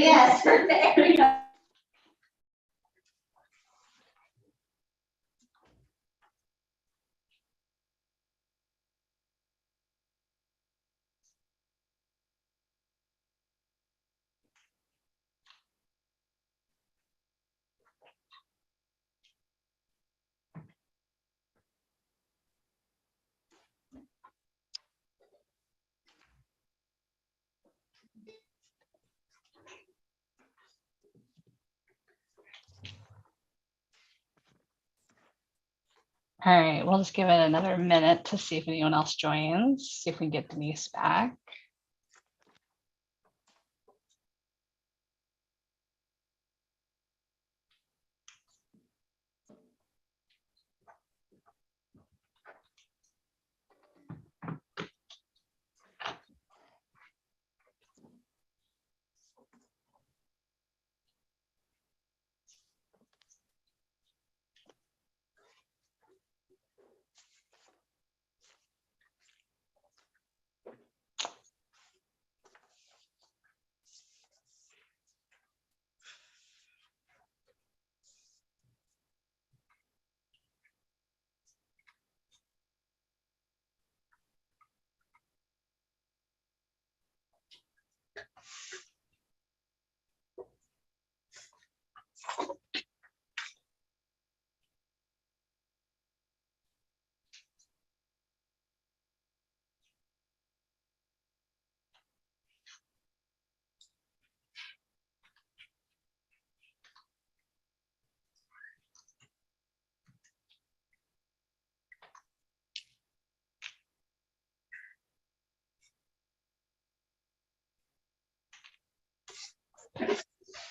Yes, perfect. All right, we'll just give it another minute to see if anyone else joins, see if we can get Denise back.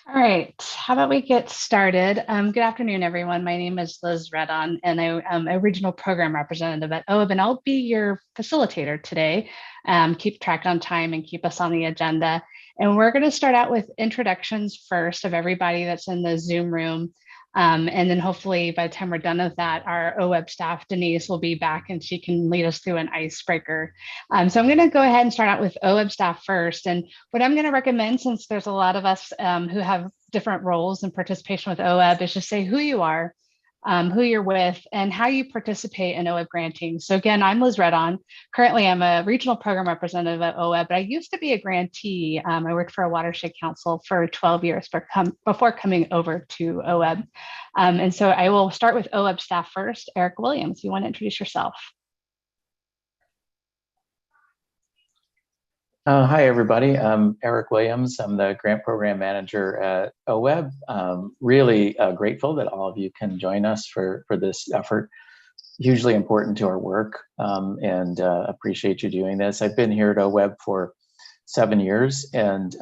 All right, how about we get started? Good afternoon, everyone. My name is Liz Redon, and I am a regional program representative at OAB, and I'll be your facilitator today. Keep track on time and keep us on the agenda. And we're going to start out with introductions first of everybody that's in the Zoom room. And then hopefully by the time we're done with that, our OWEB staff, Denise, will be back and she can lead us through an icebreaker. So I'm going to go ahead and start out with OWEB staff first. And what I'm going to recommend, since there's a lot of us who have different roles and participation with OWEB, is just say who you are, who you're with, and how you participate in OWEB granting. So again, I'm Liz Redon. Currently, I'm a regional program representative at OWEB, but I used to be a grantee. I worked for a watershed council for 12 years before coming over to OWEB. And so I will start with OWEB staff first. Eric Williams, you want to introduce yourself? Hi, everybody. I'm Eric Williams. I'm the grant program manager at OWEB. Really grateful that all of you can join us for this effort. Hugely important to our work, and appreciate you doing this. I've been here at OWEB for 7 years, and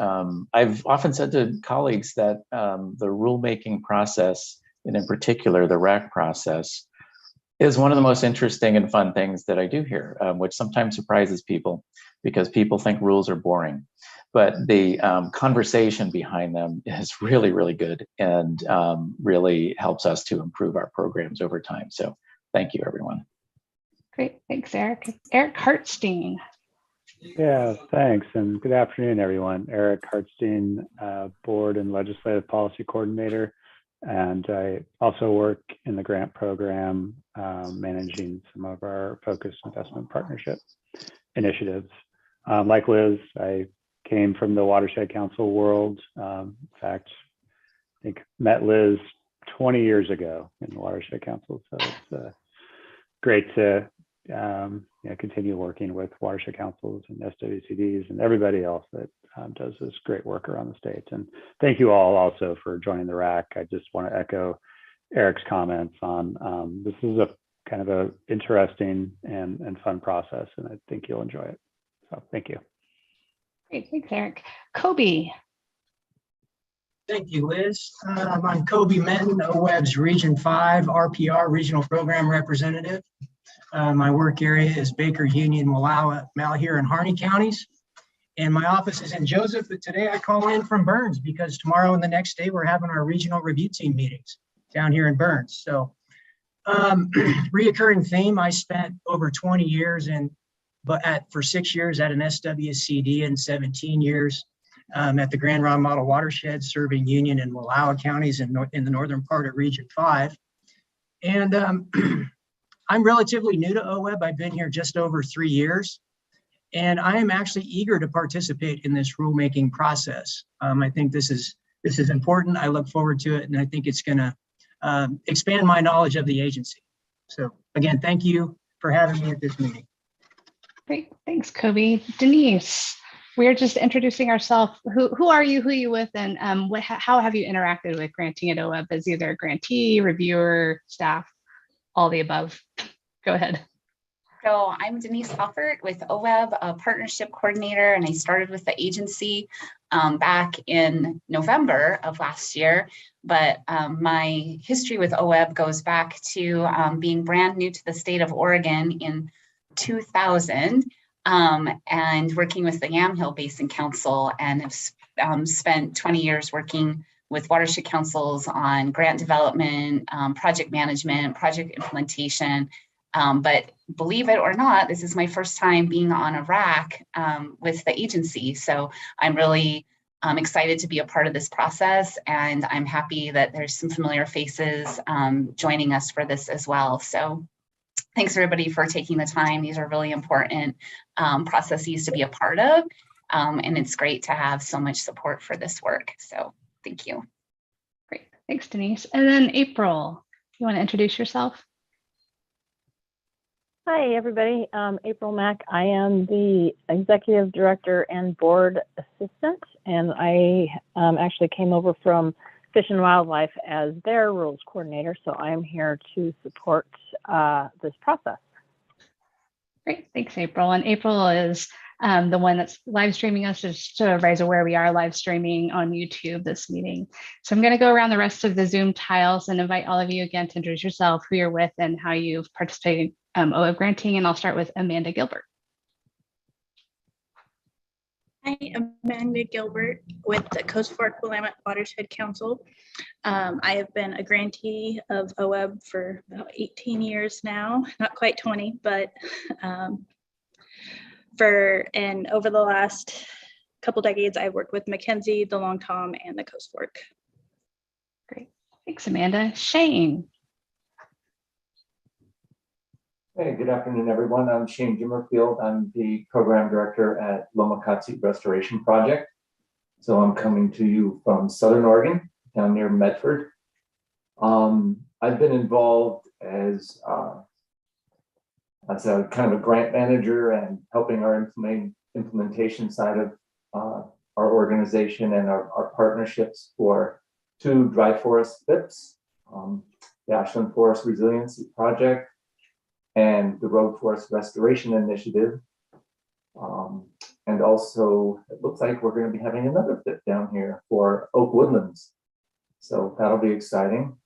I've often said to colleagues that the rulemaking process, and in particular the RAC process, is one of the most interesting and fun things that I do here, which sometimes surprises people because people think rules are boring. But the conversation behind them is really, really good and really helps us to improve our programs over time. So thank you, everyone. Great, thanks, Eric. Eric Hartstein. Yeah, thanks, and good afternoon, everyone. Eric Hartstein, Board and Legislative Policy Coordinator. And I also work in the grant program, managing some of our focused investment partnership initiatives. Like Liz, I came from the Watershed Council world. In fact, I think met Liz 20 years ago in the Watershed Council. So it's great to continue working with watershed councils and SWCDs and everybody else that does this great work around the state. And thank you all also for joining the RAC. I just want to echo Eric's comments on this is a kind of a interesting and fun process, and I think you'll enjoy it. So thank you. Great, thanks, Eric. Kobe. Thank you, Liz. I'm Kobe Menton, OWEB's Region 5 RPR Regional Program Representative. My work area is Baker, Union, Wallowa, Malheur, and Harney counties. And my office is in Joseph, but today I call in from Burns because tomorrow and the next day we're having our regional review team meetings down here in Burns. So reoccurring theme, I spent over 20 years for 6 years at an SWCD and 17 years at the Grand Ronde Model Watershed, serving Union and Wallowa counties in the northern part of Region 5. And I'm relatively new to OWEB. I've been here just over 3 years, and I am actually eager to participate in this rulemaking process. I think this is important. I look forward to it, and I think it's going to expand my knowledge of the agency. So again, thank you for having me at this meeting. Great, thanks, Kobe. Denise, we're just introducing ourselves. Who are you, who are you with, and how have you interacted with granting at OWEB as either a grantee, reviewer, staff, all the above? Go ahead. So I'm Denise Hoffert with OWEB, a partnership coordinator, and I started with the agency back in November of last year. But my history with OWEB goes back to being brand new to the state of Oregon in 2000 and working with the Yamhill Basin Council, and have spent 20 years working with watershed councils on grant development, project management, project implementation. But believe it or not, this is my first time being on a RAC with the agency. So I'm really excited to be a part of this process, and I'm happy that there's some familiar faces joining us for this as well. So thanks everybody for taking the time. These are really important processes to be a part of, and it's great to have so much support for this work. So thank you. Great, thanks, Denise. And then April, you want to introduce yourself? Hi, everybody. April Mack. I am the Executive Director and Board Assistant, and I actually came over from Fish and Wildlife as their rules coordinator, so I am here to support this process. Great, thanks, April. And April is the one that's live streaming us, just to everybody's aware, we are live streaming on YouTube this meeting. So I'm going to go around the rest of the Zoom tiles and invite all of you again to introduce yourself, who you're with, and how you've participated OWEB granting, and I'll start with Amanda Gilbert. Hi, Amanda Gilbert with the Coast Fork Willamette Watershed Council. I have been a grantee of OWEB for about 18 years now, not quite 20, but over the last couple decades, I've worked with Mackenzie, the Long Tom, and the Coast Fork. Great, thanks, Amanda. Shane. Hey, good afternoon, everyone. I'm Shane Jimmerfield. I'm the program director at Lomakatsi Restoration Project. So I'm coming to you from Southern Oregon, down near Medford. I've been involved as a kind of a grant manager and helping our implementation side of our organization and our partnerships for 2 dry forest FIPs, the Ashland Forest Resiliency Project and the Road Forest Restoration Initiative. And also, it looks like we're going to be having another FIP down here for Oak Woodlands. So that'll be exciting.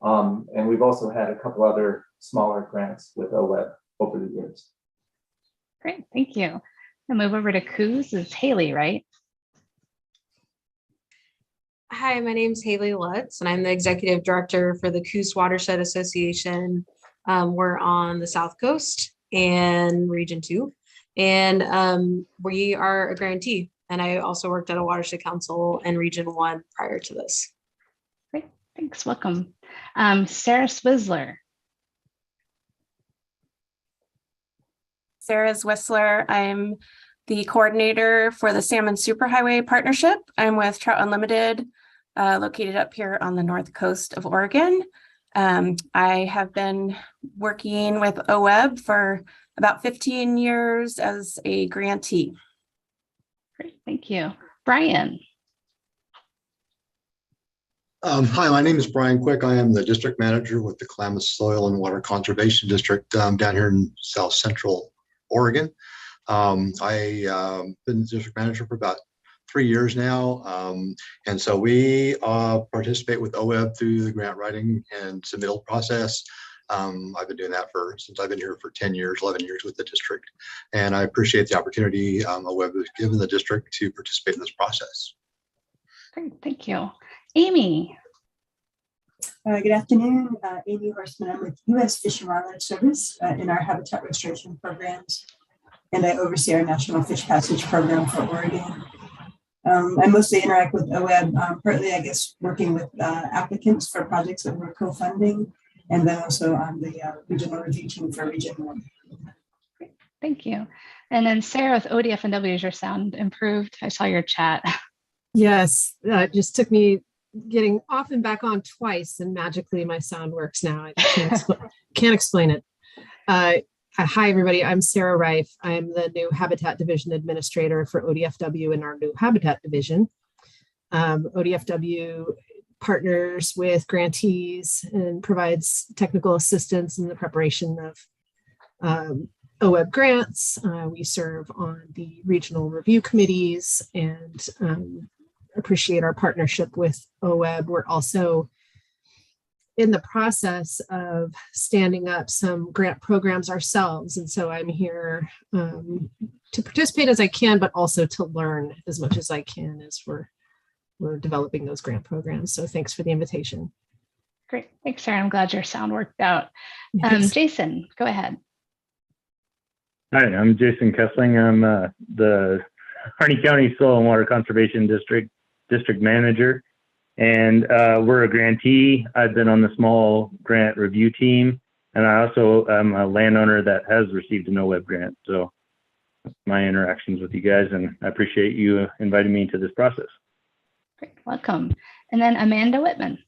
And we've also had a couple other smaller grants with OWEB over the years. Great, thank you. I'll move over to Coos. It's Haley, right? Hi, my name is Haley Lutz, and I'm the Executive Director for the Coos Watershed Association. We're on the South Coast and Region 2, and we are a grantee. And I also worked at a watershed council in Region 1 prior to this. Great, thanks, welcome. Sarah Swizzler. Sarah Zwissler. I'm the coordinator for the Salmon Superhighway Partnership. I'm with Trout Unlimited, located up here on the north coast of Oregon. I have been working with OWEB for about 15 years as a grantee. Great, thank you. Brian. Hi, my name is Brian Quick. I am the district manager with the Klamath Soil and Water Conservation District down here in South Central Oregon. I've been the district manager for about 3 years now. And so we participate with OWEB through the grant writing and submittal process. I've been doing that since I've been here for 10 years, 11 years with the district. And I appreciate the opportunity OWEB has given the district to participate in this process. Great, thank you. Amy. Good afternoon, Amy Horstman. I'm with U.S. Fish and Wildlife Service in our habitat restoration programs, and I oversee our National Fish Passage Program for Oregon. I mostly interact with OWEB, partly, I guess, working with applicants for projects that we're co-funding, and then also on the regional review team for Region 1. Great. Thank you. And then Sarah with ODF&W, is your sound improved? I saw your chat. Yes, it just took me getting off and back on twice, and magically my sound works now. I can't explain it. Hi, everybody. I'm Sarah Reif. I'm the new Habitat Division Administrator for ODFW in our new Habitat Division. ODFW partners with grantees and provides technical assistance in the preparation of OWEB grants. We serve on the regional review committees and appreciate our partnership with OWEB. We're also in the process of standing up some grant programs ourselves. And so I'm here to participate as I can, but also to learn as much as I can as we're developing those grant programs. So thanks for the invitation. Great. Thanks, Sarah. I'm glad your sound worked out. Jason, go ahead. Hi, I'm Jason Kessling. I'm the Harney County Soil and Water Conservation District Manager, and we're a grantee. I've been on the small grant review team, and I also am a landowner that has received an OWEB grant. So my interactions with you guys, and I appreciate you inviting me into this process. Great, welcome. And then Amanda Whitman.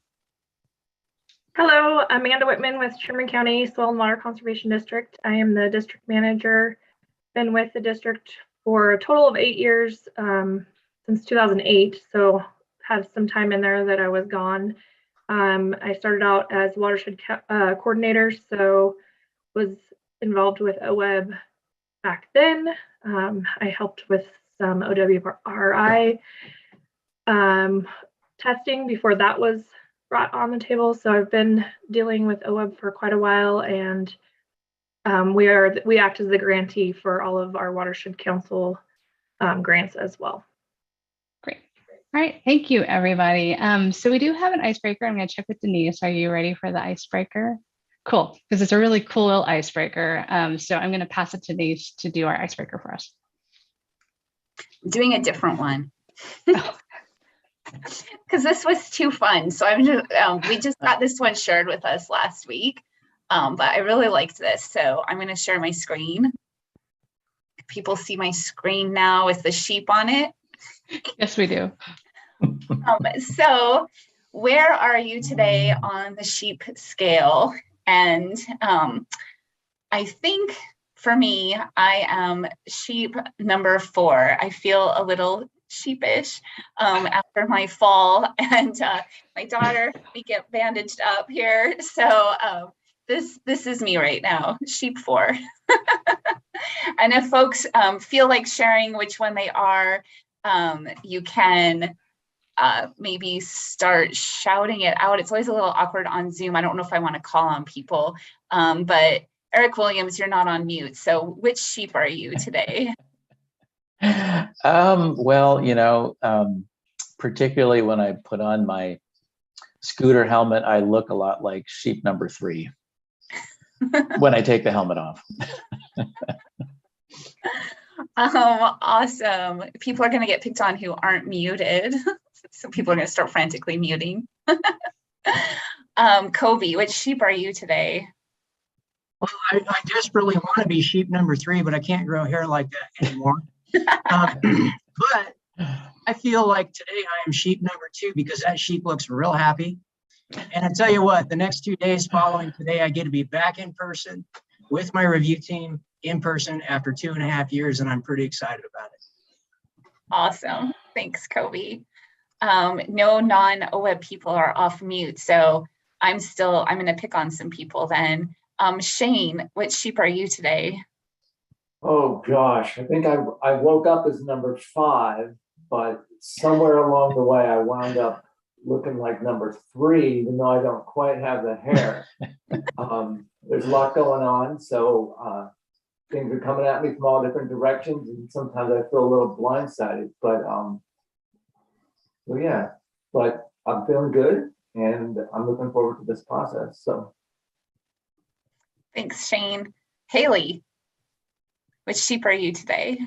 Hello, Amanda Whitman with Sherman County Soil and Water Conservation District. I am the district manager. Been with the district for a total of 8 years, since 2008. So had some time in there that I was gone. I started out as watershed coordinator, so was involved with OWEB back then. I helped with some OWRI testing before that was brought on the table. So I've been dealing with OWEB for quite a while, and we act as the grantee for all of our watershed council grants as well. Great. All right. Thank you, everybody. So we do have an icebreaker. I'm going to check with Denise. Are you ready for the icebreaker? Cool, because it's a really cool icebreaker. So I'm going to pass it to Denise to do our icebreaker for us. I'm doing a different one. Because this was too fun. So I'm just, we just got this one shared with us last week. But I really liked this. So I'm going to share my screen. People see my screen now with the sheep on it. Yes, we do. So where are you today on the sheep scale? And I think for me, I am sheep number 4. I feel a little sheepish after my fall, and my daughter, we get bandaged up here. So this is me right now, sheep 4. And if folks feel like sharing which one they are, you can maybe start shouting it out. It's always a little awkward on Zoom. I don't know if I want to call on people, but Eric Williams, you're not on mute. So which sheep are you today? Well, you know, particularly when I put on my scooter helmet, I look a lot like sheep number 3 when I take the helmet off. Awesome. People are going to get picked on who aren't muted. So people are going to start frantically muting. Kobe, which sheep are you today? Well, I desperately want to be sheep number 3, but I can't grow hair like that anymore. But I feel like today I am sheep number 2 because that sheep looks real happy. And I tell you what, the next 2 days following today, I get to be back in person with my review team in person after 2.5 years, and I'm pretty excited about it. Awesome. Thanks, Kobe. No non-OWEB people are off mute, so I'm going to pick on some people then. Shane, which sheep are you today? Oh gosh, I think I woke up as number 5, but somewhere along the way I wound up looking like number 3, even though I don't quite have the hair. There's a lot going on, so things are coming at me from all different directions, and sometimes I feel a little blindsided. But so yeah, but I'm feeling good, and I'm looking forward to this process. So thanks, Shane. Haley, which sheep are you today?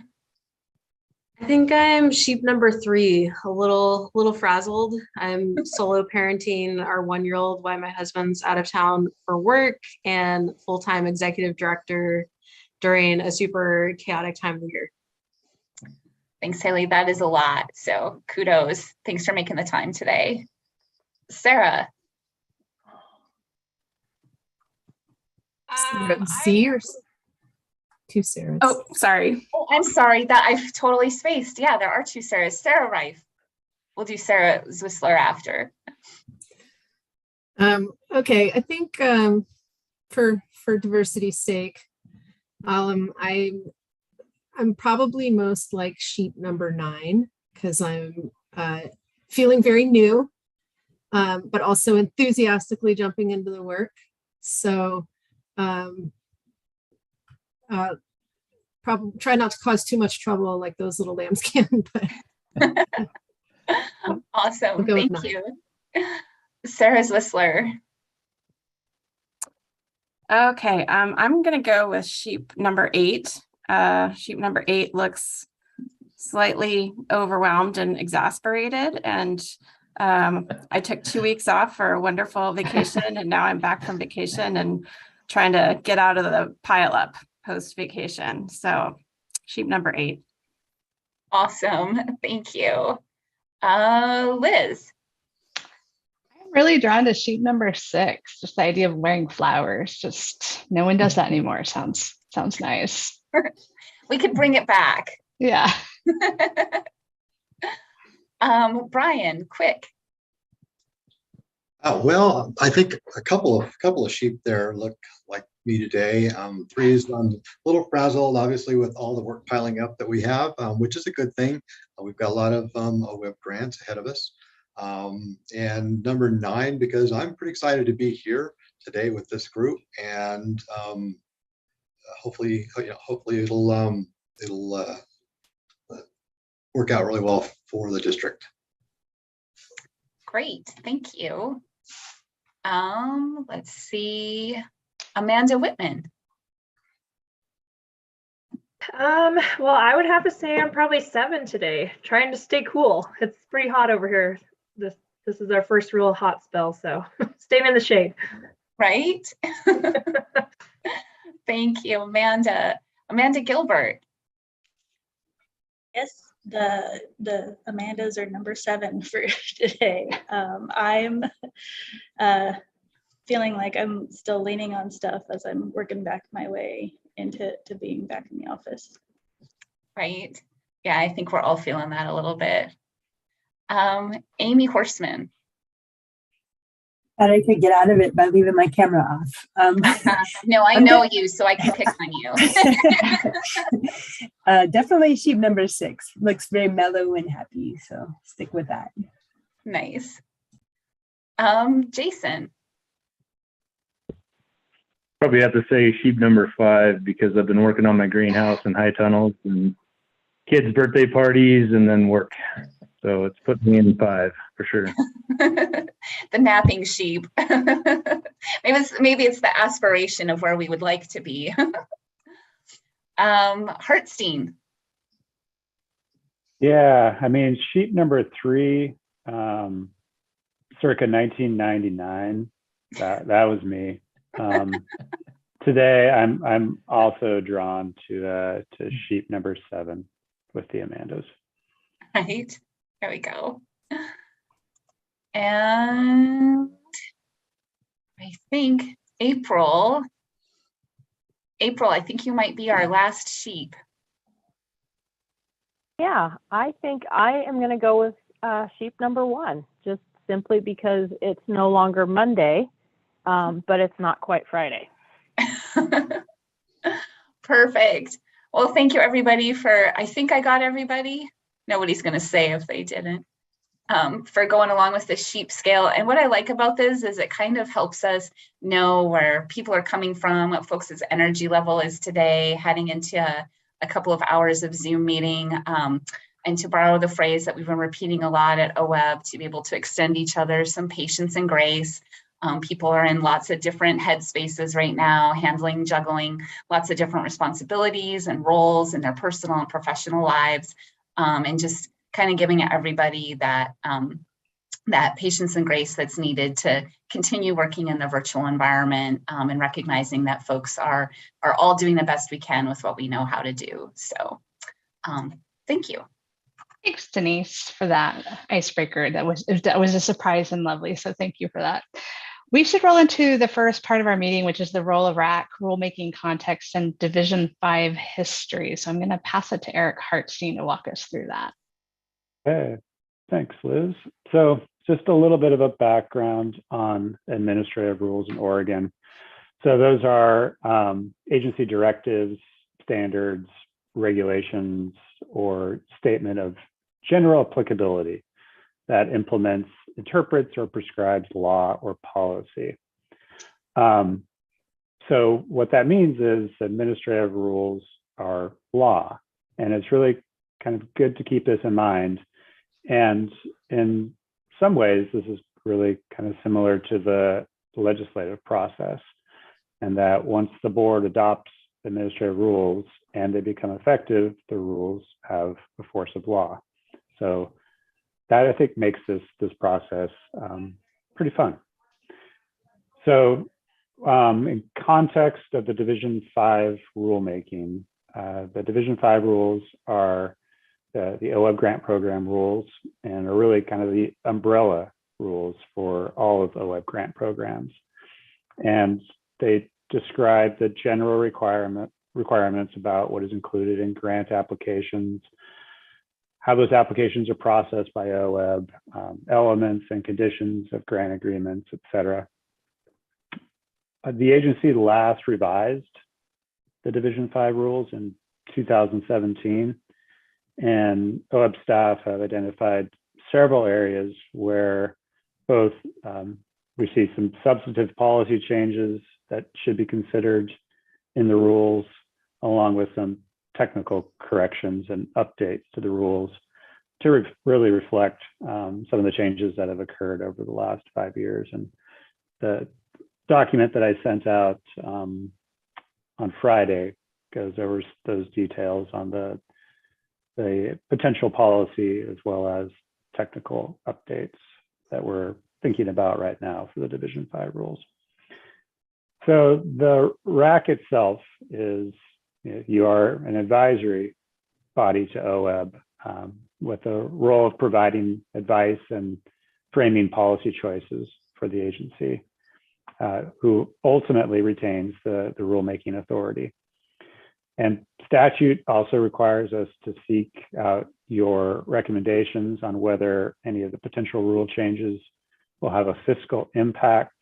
I think I'm sheep number 3, a little frazzled. I'm solo parenting our 1-year-old while my husband's out of town for work, and full-time executive director during a super chaotic time of the year. Thanks, Haley. That is a lot. So kudos. Thanks for making the time today. Sarah. C or two Sarahs? Oh, sorry. Oh, I'm sorry that I've totally spaced. Yeah, there are 2 Sarahs. Sarah Rife. We'll do Sarah Zwisler after. Okay, I think for diversity's sake, I'm probably most like sheep number 9 because I'm feeling very new, but also enthusiastically jumping into the work. So probably try not to cause too much trouble like those little lambs can. But awesome. Thank you. Sarah Zwisler. Okay, I'm gonna go with sheep number 8. Sheep number 8 looks slightly overwhelmed and exasperated, and I took 2 weeks off for a wonderful vacation, and now I'm back from vacation and trying to get out of the pileup post vacation. So sheep number 8. Awesome. Thank you. Liz. I'm really drawn to sheep number 6. Just the idea of wearing flowers. Just no one does that anymore. Sounds nice. We could bring it back. Yeah. Brian, quick. Well, I think a couple of sheep there look like me today. 3 is a little frazzled, obviously, with all the work piling up that we have, which is a good thing. We've got a lot of OWEB grants ahead of us. And number 9, because I'm pretty excited to be here today with this group, and hopefully it'll work out really well for the district. Great, thank you. Let's see, Amanda Whitman. Well, I would have to say I'm probably 7 today, trying to stay cool. It's pretty hot over here. This is our first real hot spell, so staying in the shade. Right? Thank you, Amanda. Amanda Gilbert. Yes, the Amandas are number 7 for today. I'm feeling like I'm still leaning on stuff as I'm working back my way into being back in the office. Right. Yeah, I think we're all feeling that a little bit. Amy Horstman. Thought I could get out of it by leaving my camera off. No, I know you, so I can pick on you. Definitely sheep number 6. Looks very mellow and happy, so stick with that. Nice. Jason. Probably have to say sheep number 5 because I've been working on my greenhouse and high tunnels and kids' birthday parties and then work. So it's put me in 5 for sure. The napping sheep. maybe it's the aspiration of where we would like to be. Hartstein. Yeah, I mean, sheep number 3, circa 1999. That was me. Today, I'm also drawn to sheep number 7 with the Amandas. Right. There we go. And I think April, I think you might be our last sheep. Yeah, I think I am going to go with sheep number 1, just simply because it's no longer Monday, but it's not quite Friday. Perfect. Well, thank you everybody I think I got everybody. Nobody's going to say if they didn't, for going along with the sheep scale. And what I like about this is it kind of helps us know where people are coming from, what folks' energy level is today, heading into a couple of hours of Zoom meeting. And to borrow the phrase that we've been repeating a lot at OWEB, to be able to extend each other some patience and grace. People are in lots of different headspaces right now, juggling lots of different responsibilities and roles in their personal and professional lives. and just kind of giving everybody that that patience and grace that's needed to continue working in the virtual environment, and recognizing that folks are all doing the best we can with what we know how to do. So thank you. Thanks, Denise, for that icebreaker. That was a surprise and lovely. So thank you for that. We should roll into the first part of our meeting, which is the role of RAC, rulemaking context, and Division 5 history. So I'm going to pass it to Eric Hartstein to walk us through that. Okay, thanks, Liz. So just a little bit of a background on administrative rules in Oregon. So those are agency directives, standards, regulations, or statement of general applicability that implements, interprets, or prescribes law or policy. So what that means is administrative rules are law, and it's really kind of good to keep this in mind. And in some ways, this is really kind of similar to the legislative process, and that once the board adopts administrative rules and they become effective, the rules have the force of law. So that, I think, makes this process pretty fun. So in context of the Division 5 rulemaking, the Division 5 rules are the OWEB grant program rules, and are really kind of the umbrella rules for all of OWEB grant programs. And they describe the general requirements about what is included in grant applications, how those applications are processed by OWEB, elements and conditions of grant agreements, et cetera. The agency last revised the Division 5 rules in 2017, and OWEB staff have identified several areas where both we see some substantive policy changes that should be considered in the rules, along with some technical corrections and updates to the rules to really reflect some of the changes that have occurred over the last 5 years. And the document that I sent out on Friday goes over those details on the potential policy as well as technical updates that we're thinking about right now for the Division 5 rules. So the RAC itself is, you are an advisory body to OWEB with the role of providing advice and framing policy choices for the agency, who ultimately retains the rulemaking authority. And statute also requires us to seek out your recommendations on whether any of the potential rule changes will have a fiscal impact,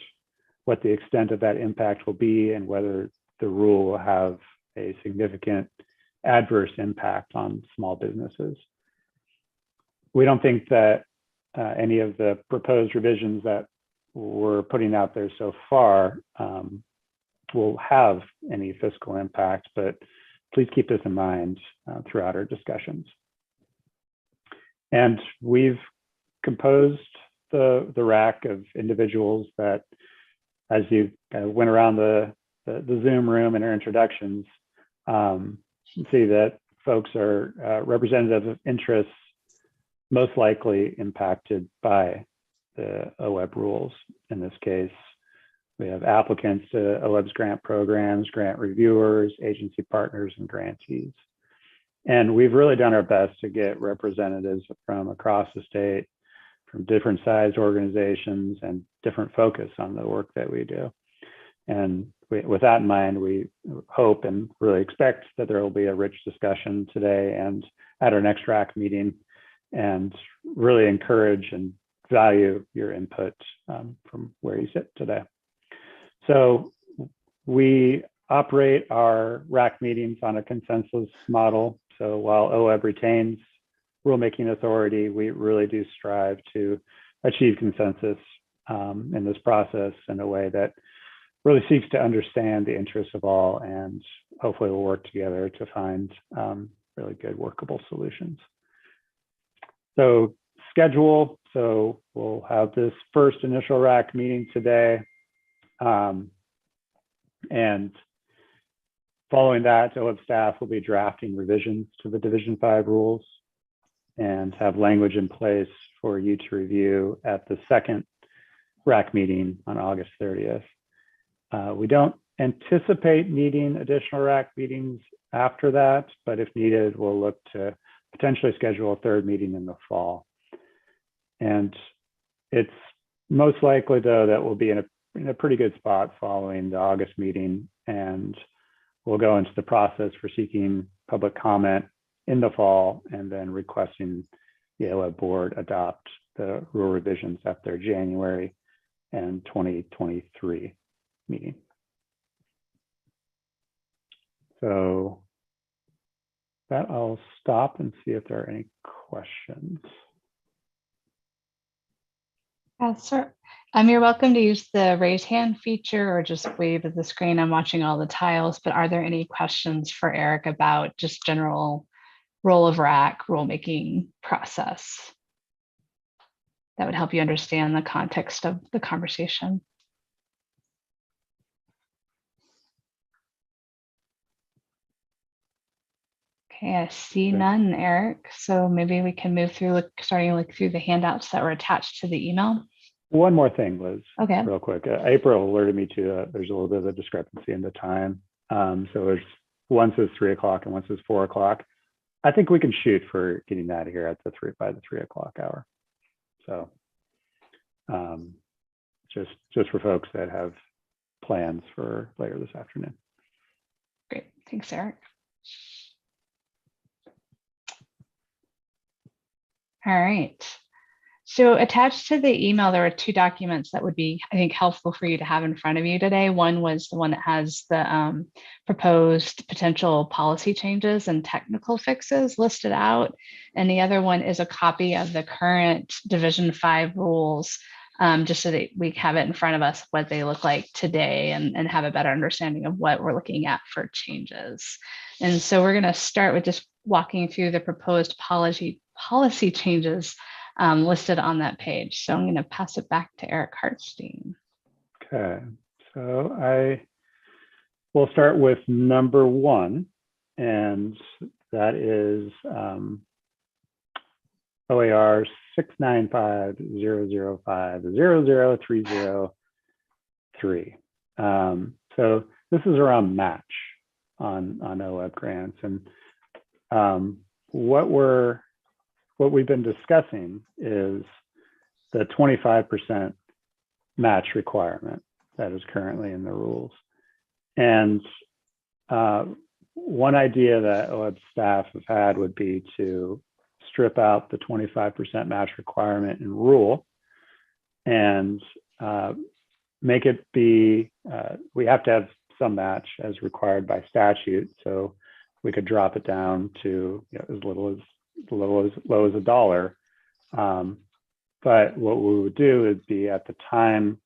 what the extent of that impact will be, and whether the rule will have a significant adverse impact on small businesses. We don't think that any of the proposed revisions that we're putting out there so far will have any fiscal impact, but please keep this in mind throughout our discussions. And we've composed the RAC of individuals that, as you went around the Zoom room in our introductions, you see that folks are representative of interests most likely impacted by the OWEB rules. In this case, we have applicants to OWEB's grant programs, grant reviewers, agency partners, and grantees. And we've really done our best to get representatives from across the state, from different size organizations, and different focus on the work that we do. And with that in mind, we hope and really expect that there will be a rich discussion today and at our next RAC meeting, and really encourage and value your input from where you sit today. So we operate our RAC meetings on a consensus model. So while OWEB retains rulemaking authority, we really do strive to achieve consensus in this process in a way that really seeks to understand the interests of all, and hopefully we'll work together to find really good workable solutions. So schedule, so we'll have this first initial RAC meeting today. And following that, OWEB staff will be drafting revisions to the Division 5 rules. and have language in place for you to review at the second RAC meeting on August 30th. We don't anticipate needing additional RAC meetings after that, but if needed, we'll look to potentially schedule a third meeting in the fall. And it's most likely, though, that we'll be in a pretty good spot following the August meeting, and we'll go into the process for seeking public comment in the fall and then requesting the OWEB board adopt the rule revisions at their January and 2023 meeting. So that I'll stop and see if there are any questions. Sir, you're welcome to use the raise hand feature or just wave at the screen. I'm watching all the tiles, but are there any questions for Eric about just general role of RAC rulemaking process that would help you understand the context of the conversation? Okay, I see none, Eric. So maybe we can move through, starting to look through the handouts that were attached to the email. One more thing, Liz, okay, real quick. April alerted me to there's a little bit of a discrepancy in the time. So there's one says 3 o'clock and one says 4 o'clock. I think we can shoot for getting that here at by the 3 o'clock hour. So just for folks that have plans for later this afternoon. Great, thanks, Eric. All right. So attached to the email, there were 2 documents that would be, I think, helpful for you to have in front of you today. One was the one that has the proposed potential policy changes and technical fixes listed out. And the other one is a copy of the current Division 5 rules, just so that we have it in front of us, what they look like today, and have a better understanding of what we're looking at for changes. And so we're going to start with just walking through the proposed policy changes listed on that page. So I'm going to pass it back to Eric Hartstein. Okay, so I will start with number 1, and that is OAR 695-005-00303. So this is around match on OWEB grants, and what we've been discussing is the 25% match requirement that is currently in the rules. And one idea that OWEB staff have had would be to strip out the 25% match requirement in rule and make it be, we have to have some match as required by statute. So we could drop it down to as low as $1. But what we would do is be at the time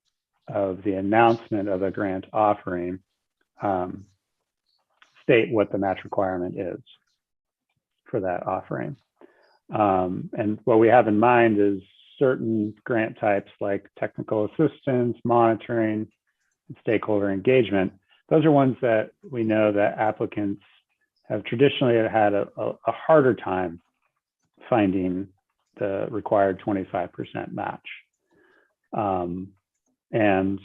of the announcement of a grant offering, state what the match requirement is for that offering. And what we have in mind is certain grant types like technical assistance, monitoring, and stakeholder engagement. Those are ones that we know that applicants have traditionally had a harder time finding the required 25% match. And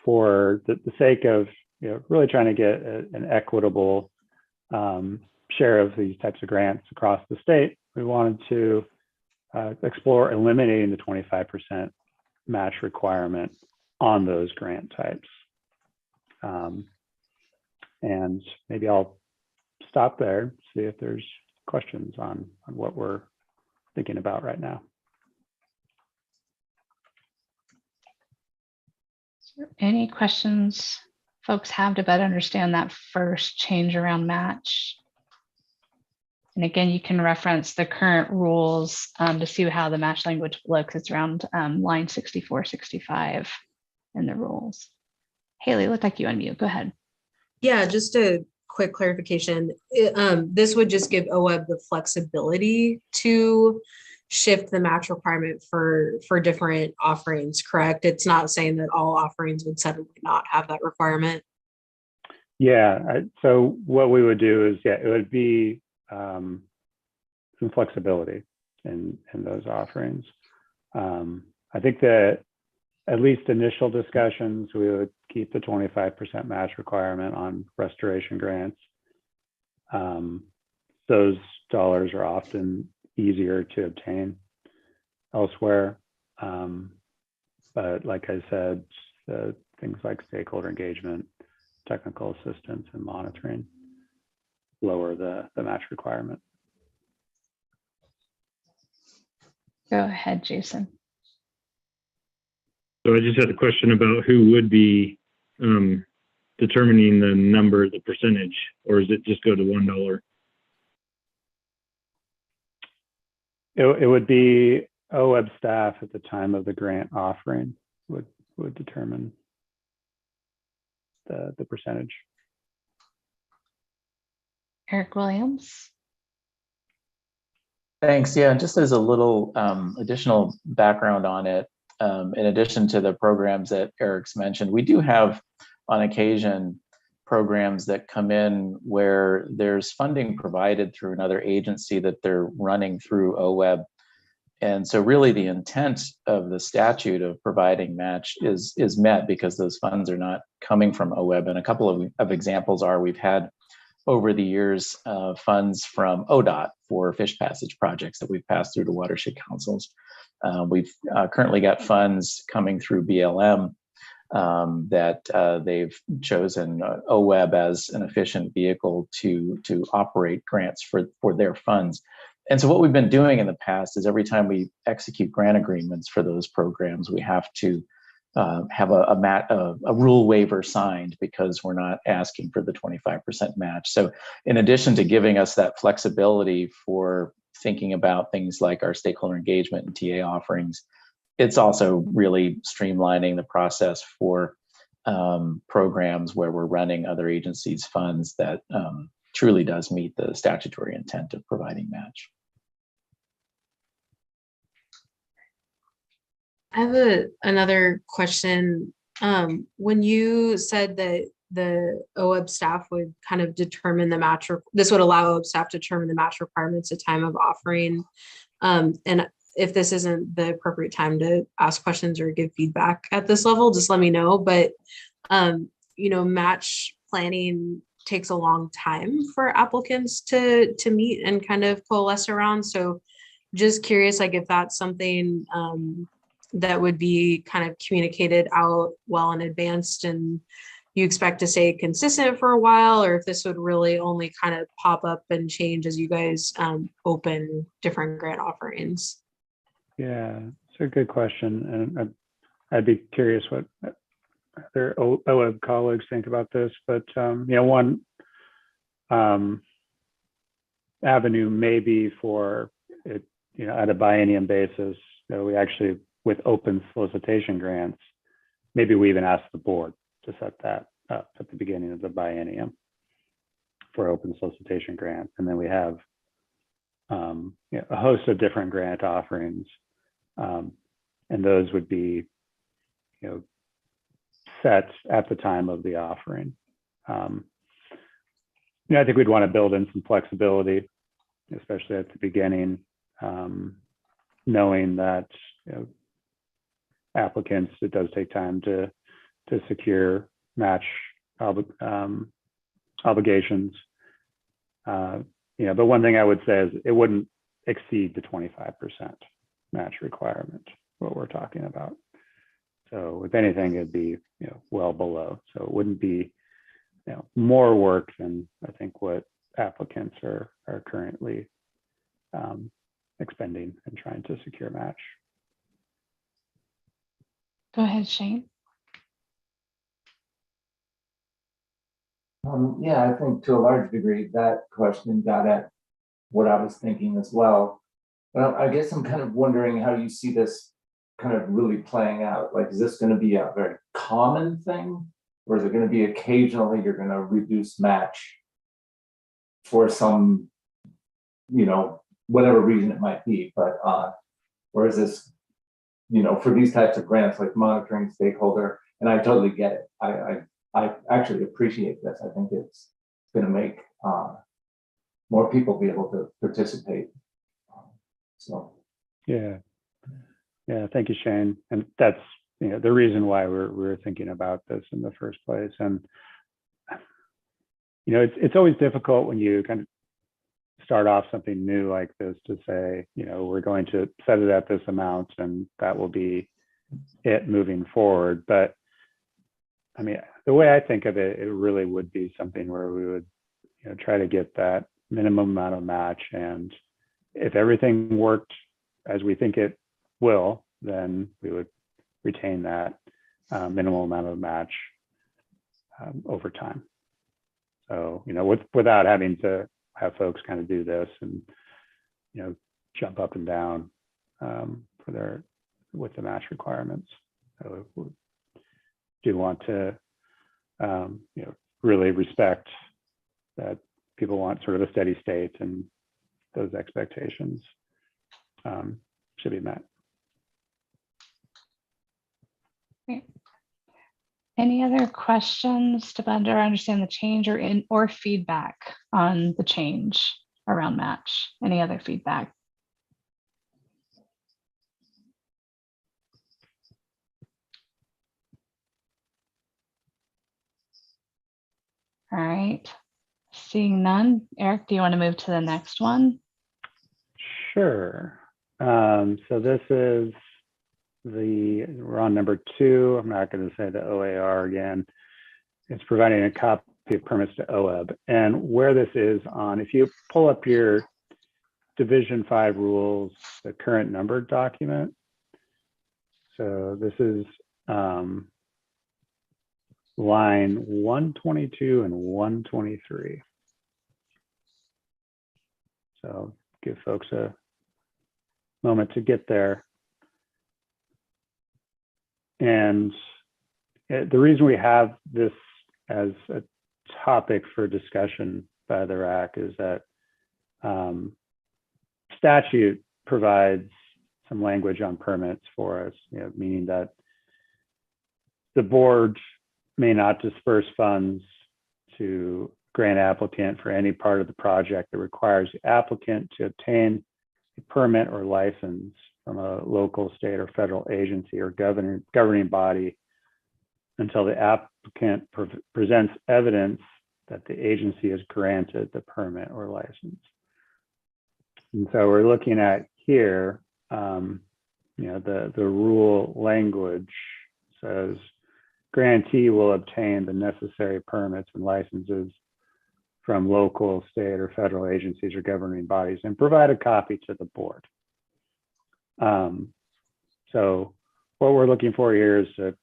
for the sake of really trying to get an equitable share of these types of grants across the state, we wanted to explore eliminating the 25% match requirement on those grant types. And maybe I'll stop there, see if there's questions on what we're thinking about right now. Any questions folks have to better understand that first change around match? And again, you can reference the current rules to see how the match language looks. It's around line 64, 65 in the rules. Haley, looked like you unmute. Go ahead. Yeah, just a quick clarification. This would just give OWEB the flexibility to shift the match requirement for different offerings, correct? It's not saying that all offerings would suddenly not have that requirement. Yeah, so what we would do is, it would be some flexibility in those offerings. I think that at least initial discussions, we would keep the 25% match requirement on restoration grants. Those dollars are often easier to obtain elsewhere. But like I said, things like stakeholder engagement, technical assistance, and monitoring lower the match requirement. Go ahead, Jason. So I just had a question about who would be determining the number, the percentage, or is it just go to $1? It would be OWEB staff at the time of the grant offering would determine the percentage. Eric Williams. Thanks. Yeah, just as a little additional background on it, in addition to the programs that Eric's mentioned, we do have on occasion programs that come in where there's funding provided through another agency that they're running through OWEB. And so really the intent of the statute of providing match is met because those funds are not coming from OWEB. And a couple of examples are we've had over the years funds from ODOT for fish passage projects that we've passed through to watershed councils. We've currently got funds coming through BLM that they've chosen OWEB as an efficient vehicle to operate grants for their funds. And so what we've been doing in the past is every time we execute grant agreements for those programs, we have to have a rule waiver signed because we're not asking for the 25% match. So in addition to giving us that flexibility for thinking about things like our stakeholder engagement and TA offerings, it's also really streamlining the process for programs where we're running other agencies' funds that truly does meet the statutory intent of providing match. I have another question. When you said that the OWEB staff would kind of determine the match, this would allow OWEB staff to determine the match requirements at time of offering. And if this isn't the appropriate time to ask questions or give feedback at this level, just let me know. But, match planning takes a long time for applicants to meet and kind of coalesce around. So just curious, like if that's something that would be kind of communicated out well in advance and you expect to stay consistent for a while, or if this would really only kind of pop up and change as you guys open different grant offerings. Yeah, it's a good question. And I'd be curious what their OWEB colleagues think about this, but one avenue may be for it, at a biennium basis, we actually, with open solicitation grants, maybe we even ask the board to set that up at the beginning of the biennium for open solicitation grants. And then we have a host of different grant offerings. And those would be, set at the time of the offering. I think we'd want to build in some flexibility, especially at the beginning, knowing that, applicants, it does take time to secure match obligations. But one thing I would say is it wouldn't exceed the 25% match requirement, what we're talking about. So if anything, it'd be well below. So it wouldn't be more work than I think what applicants are currently expending and trying to secure match. Go ahead, Shane. Yeah, I think to a large degree that question got at what I was thinking as well. But I guess I'm kind of wondering how you see this kind of really playing out. Like, is this going to be a very common thing, or is it going to be occasionally you're going to reduce match for some, whatever reason it might be, but or is this, for these types of grants like monitoring stakeholder, and I totally get it. I actually appreciate this. I think it's going to make more people be able to participate. So. Yeah. Thank you, Shane. And that's the reason why we're thinking about this in the first place. And it's always difficult when you kind of start off something new like this to say, we're going to set it at this amount and that will be it moving forward. But I mean, the way I think of it, it really would be something where we would try to get that minimum amount of match. And if everything worked as we think it will, then we would retain that minimal amount of match over time. So, without having to have folks kind of do this and, jump up and down with the match requirements. So we do want to, really respect that people want sort of a steady state, and those expectations should be met. Great. Any other questions to better understand the change or feedback on the change around match? Any other feedback? All right. Seeing none. Eric, do you want to move to the next one? Sure. So this is we're on number 2. I'm not going to say the OAR again. It's providing a copy of permits to OWEB. And where this is on, if you pull up your Division 5 rules, the current numbered document. So this is line 122 and 123. So give folks a moment to get there. And the reason we have this as a topic for discussion by the RAC is that statute provides some language on permits for us, meaning that the board may not disperse funds to grant applicant for any part of the project that requires the applicant to obtain a permit or license from a local, state, or federal agency or governing body until the applicant presents evidence that the agency has granted the permit or license. And so we're looking at here, the rule language says grantee will obtain the necessary permits and licenses from local, state, or federal agencies or governing bodies and provide a copy to the board. So what we're looking for here is to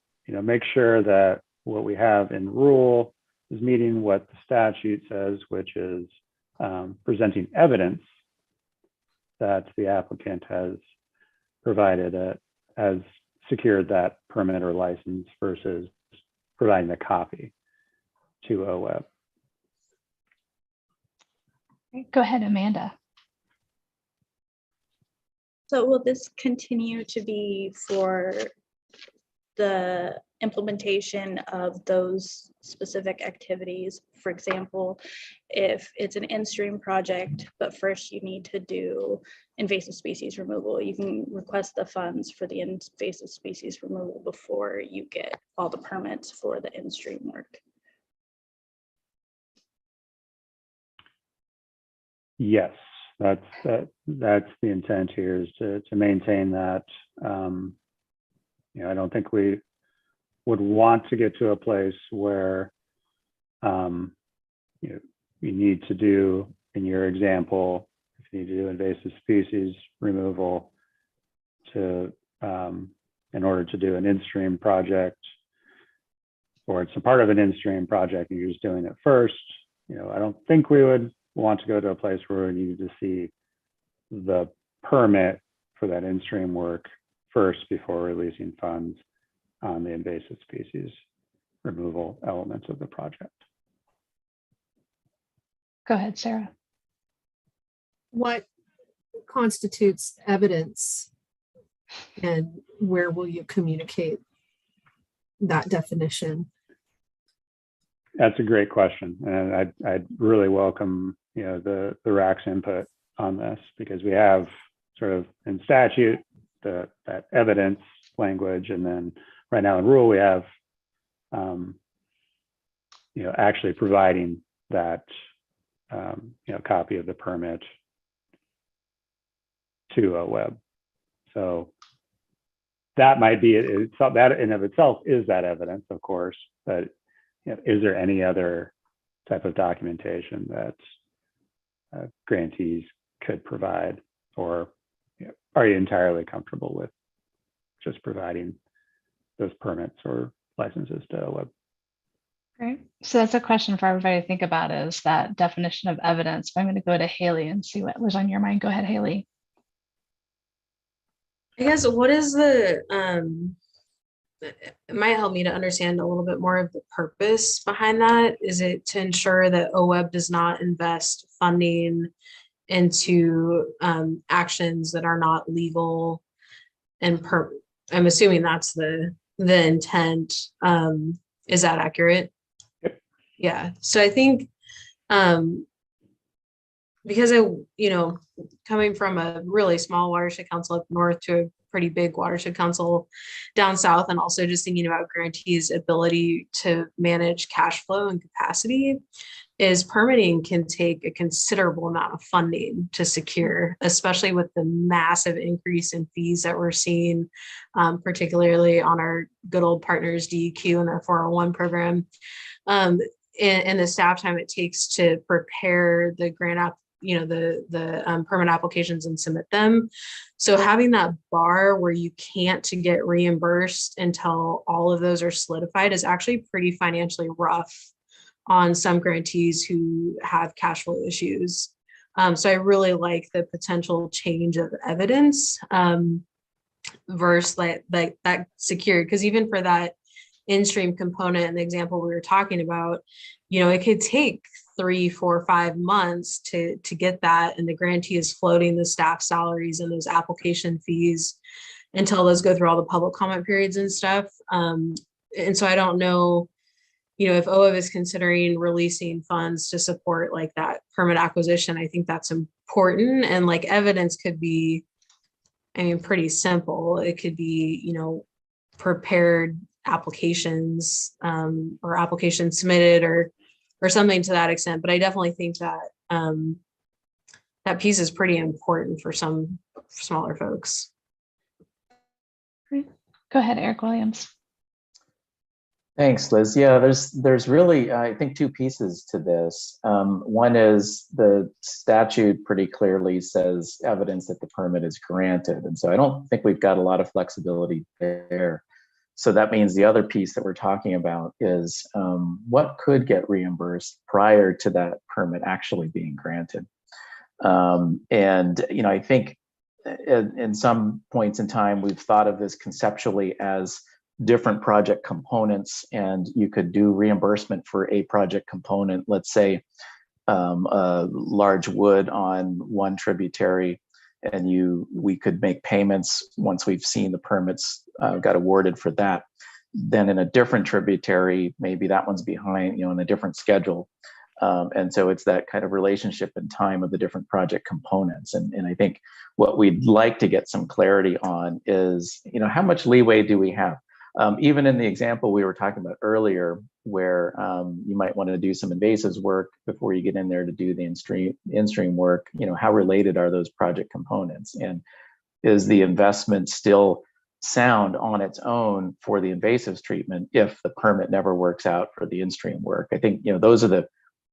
make sure that what we have in rule is meeting what the statute says, which is presenting evidence that the applicant has provided has secured that permit or license versus providing a copy to OWEB. Go ahead, Amanda. So will this continue to be for the implementation of those specific activities? For example, if it's an in-stream project, but first you need to do invasive species removal, you can request the funds for the invasive species removal before you get all the permits for the in-stream work. Yes, that's the intent here, is to maintain that. I don't think we would want to get to a place where you need to do, in your example, if you need to do invasive species removal to in order to do an in-stream project, or it's a part of an in-stream project and you're just doing it first. I don't think we would want to go to a place where we needed to see the permit for that in-stream work first before releasing funds on the invasive species removal elements of the project. Go ahead, Sarah. What constitutes evidence, and where will you communicate that definition? That's a great question, and I'd really welcome the RAC's input on this, because we have sort of in statute, that evidence language, and then right now in rule we have, actually providing that, copy of the permit to OWEB. So that might be it. So that in of itself is that evidence, of course, but is there any other type of documentation that grantees could provide, or are you entirely comfortable with just providing those permits or licenses to OWEB? Great. So that's a question for everybody to think about, is that definition of evidence. But I'm going to go to Haley and see what was on your mind. Go ahead, Haley. I guess what is the it might help me to understand a little bit more of the purpose behind that. Is it to ensure that OWEB does not invest funding into actions that are not legal and I'm assuming that's the intent. Is that accurate? Yep. Yeah. So I think because coming from a really small watershed council up north to a pretty big watershed council down south, and also just thinking about grantees' ability to manage cash flow and capacity, is permitting can take a considerable amount of funding to secure, especially with the massive increase in fees that we're seeing, particularly on our good old partners DEQ and their 401 program, and the staff time it takes to prepare the grant app, the permit applications and submit them. So having that bar where you can't to get reimbursed until all of those are solidified is actually pretty financially rough on some grantees who have cash flow issues. So I really like the potential change of evidence versus like that secured, because even for that in-stream component and the example we were talking about, it could take 3, 4, 5 months to get that, and the grantee is floating the staff salaries and those application fees until those go through all the public comment periods and stuff. And so I don't know, if OWEB is considering releasing funds to support like that permit acquisition. I think that's important, and like evidence could be, pretty simple. It could be, prepared applications or applications submitted or something to that extent. But I definitely think that that piece is pretty important for some smaller folks. Great. Go ahead, Eric Williams. Thanks, Liz. Yeah, there's really, I think, 2 pieces to this. One is the statute pretty clearly says evidence that the permit is granted. And so I don't think we've got a lot of flexibility there. So that means the other piece that we're talking about is what could get reimbursed prior to that permit actually being granted. I think in some points in time, we've thought of this conceptually as different project components, and you could do reimbursement for a project component, let's say a large wood on one tributary, and we could make payments once we've seen the permits got awarded for that. Then in a different tributary, maybe that one's behind, in a different schedule. And so it's that kind of relationship in time of the different project components. And I think what we'd like to get some clarity on is, how much leeway do we have? Even in the example we were talking about earlier, where you might want to do some invasives work before you get in there to do the in-stream work, how related are those project components? And is the investment still sound on its own for the invasives treatment if the permit never works out for the in-stream work? I think, those are the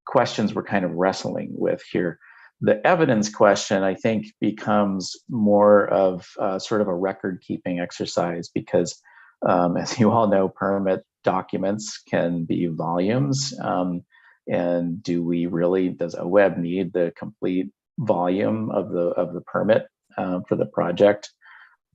questions we're kind of wrestling with here. The evidence question, I think, becomes more of sort of a record-keeping exercise because as you all know, permit documents can be volumes. And does OWEB need the complete volume of the permit for the project?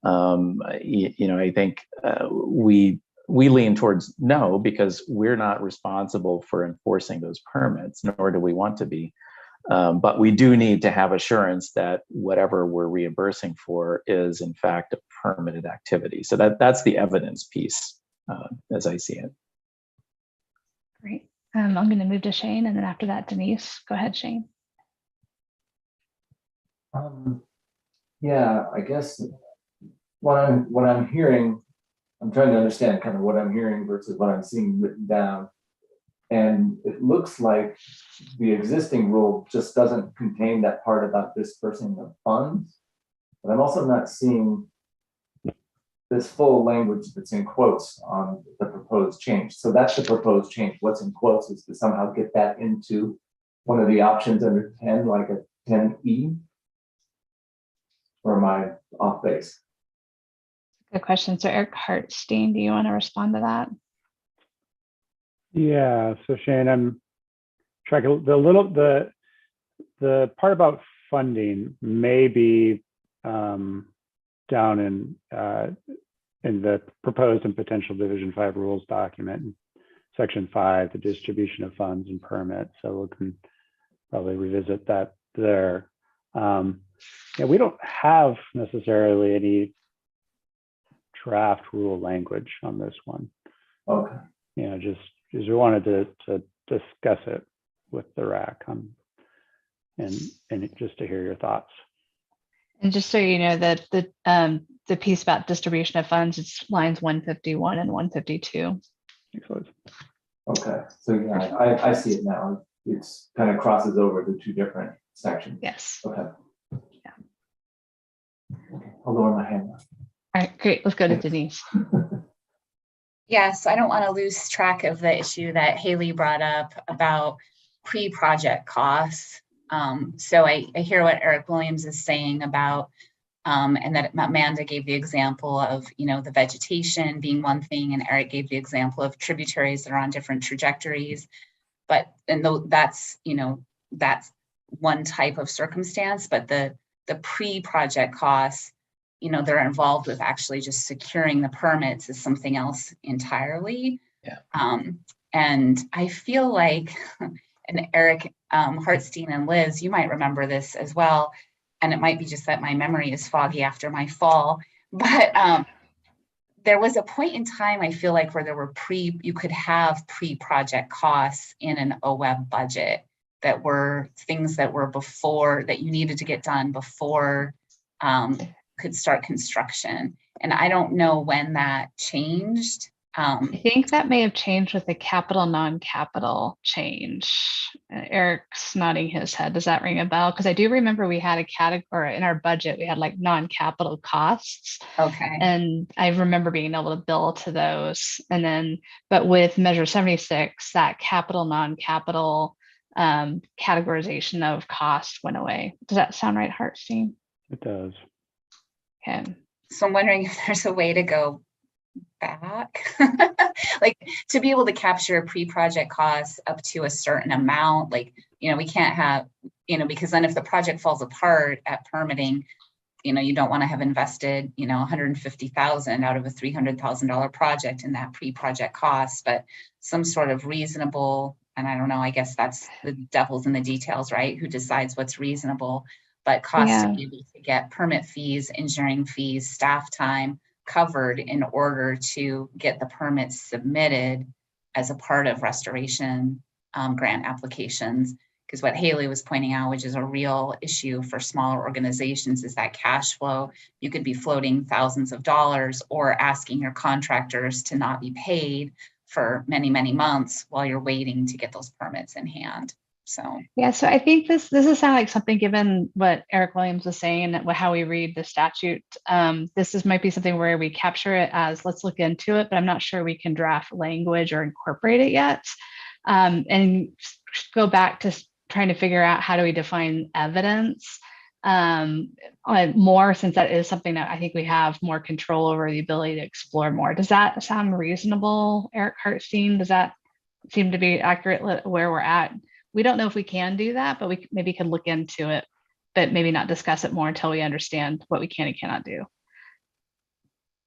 I think we lean towards no, because we're not responsible for enforcing those permits, nor do we want to be. But we do need to have assurance that whatever we're reimbursing for is in fact a permitted activity. So that's the evidence piece as I see it. Great. I'm going to move to Shane, and then after that, Denise. Go ahead, Shane. Yeah, I guess what I'm hearing, I'm trying to understand kind of what I'm hearing versus what I'm seeing written down. And it looks like the existing rule just doesn't contain that part about dispersing of funds. But I'm also not seeing this full language that's in quotes on the proposed change. So that's the proposed change. What's in quotes is to somehow get that into one of the options under 10, like a 10E. Or am I off base? Good question. So Eric Hartstein, do you want to respond to that? Yeah, so Shane, I'm tracking the part about funding may be down in the proposed and potential Division 5 rules document, Section 5, the distribution of funds and permits. So we can probably revisit that there. Yeah, we don't have necessarily any draft rule language on this one. Okay. You know, just because we wanted to discuss it with the RAC and just to hear your thoughts. And just so you know that the piece about distribution of funds, it's lines 151 and 152. Excellent. Okay, so yeah, I see it now. It's kind of crosses over the two different sections. Yes. Okay. Yeah. Okay, I'll lower my hand now. All right, great. Let's go to Denise. Yes, I don't want to lose track of the issue that Haley brought up about pre-project costs. So I hear what Eric Williams is saying about, and that Amanda gave the example of, the vegetation being one thing, and Eric gave the example of tributaries that are on different trajectories. But, that's one type of circumstance, but the pre-project costs, they're involved with actually just securing the permits is something else entirely. Yeah. And I feel like, and Eric Hartstein and Liz, you might remember this as well, and it might be just that my memory is foggy after my fall, but there was a point in time, I feel like, where there were you could have pre-project costs in an OWEB budget that were things that were before, that you needed to get done before could start construction. And I don't know when that changed. I think that may have changed with the capital non-capital change. Eric's nodding his head. Does that ring a bell? Because I do remember we had a category in our budget, we had like non-capital costs. Okay. And I remember being able to bill to those. And then, but with Measure 76, that capital non-capital categorization of cost went away. Does that sound right, Hartstein? It does. Okay. So I'm wondering if there's a way to go back, like to be able to capture pre-project costs up to a certain amount. Like, we can't have, because then if the project falls apart at permitting, you don't want to have invested, $150,000 out of a $300,000 project in that pre-project cost, but some sort of reasonable, and I don't know, I guess that's the devil's in the details, right? Who decides what's reasonable, but costs to be able to get permit fees, engineering fees, staff time covered in order to get the permits submitted as a part of restoration grant applications. Because what Haley was pointing out, which is a real issue for smaller organizations, is that cash flow. You could be floating thousands of dollars or asking your contractors to not be paid for many, many months while you're waiting to get those permits in hand. So yeah, so I think this is sound like something, given what Eric Williams was saying, how we read the statute. Might be something where we capture it as, let's look into it, but I'm not sure we can draft language or incorporate it yet. And go back to trying to figure out how do we define evidence more, since that is something that I think we have more control over, the ability to explore more. Does that sound reasonable, Eric Hartstein? Does that seem to be accurate where we're at? We don't know if we can do that, but we maybe could look into it, but maybe not discuss it more until we understand what we can and cannot do.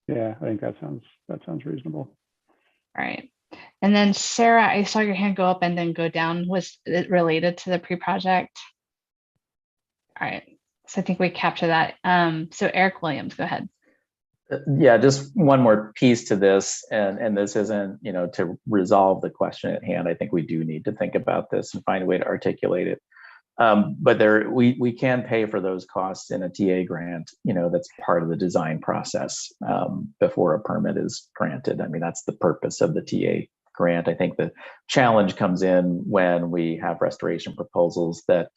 Yeah, I think that sounds reasonable. All right. And then Sarah, I saw your hand go up and then go down. Was it related to the pre-project? All right. So I think we capture that. So Eric Williams, go ahead. Yeah, just one more piece to this, and this isn't, to resolve the question at hand. I think we do need to think about this and find a way to articulate it. But we can pay for those costs in a TA grant, that's part of the design process before a permit is granted. I mean, that's the purpose of the TA grant. I think the challenge comes in when we have restoration proposals that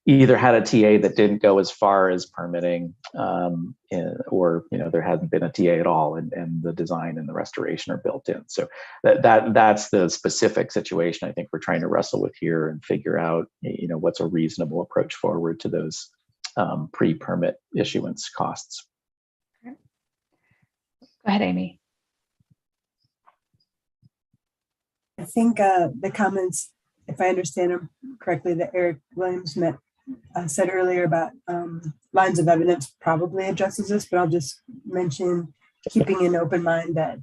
either had a TA that didn't go as far as permitting, or there hasn't been a TA at all, and the design and the restoration are built in. So that's the specific situation I think we're trying to wrestle with here and figure out, what's a reasonable approach forward to those pre-permit issuance costs. Go ahead, Amy. I think the comments, if I understand them correctly, that Eric Williams said earlier about lines of evidence probably addresses this, but I'll just mention keeping an open mind that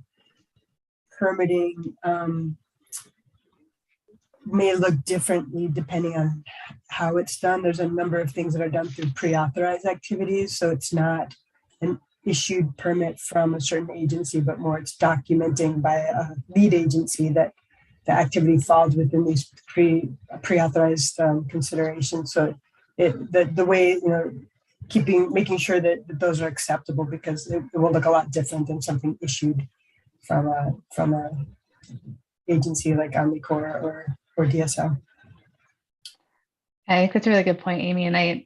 permitting may look differently depending on how it's done. There's a number of things that are done through pre-authorized activities, so it's not an issued permit from a certain agency, but more it's documenting by a lead agency that the activity falls within these pre-authorized considerations. So the way, making sure that those are acceptable, because it will look a lot different than something issued from a agency like Army Corps or DSO. I think that's a really good point, Amy. And I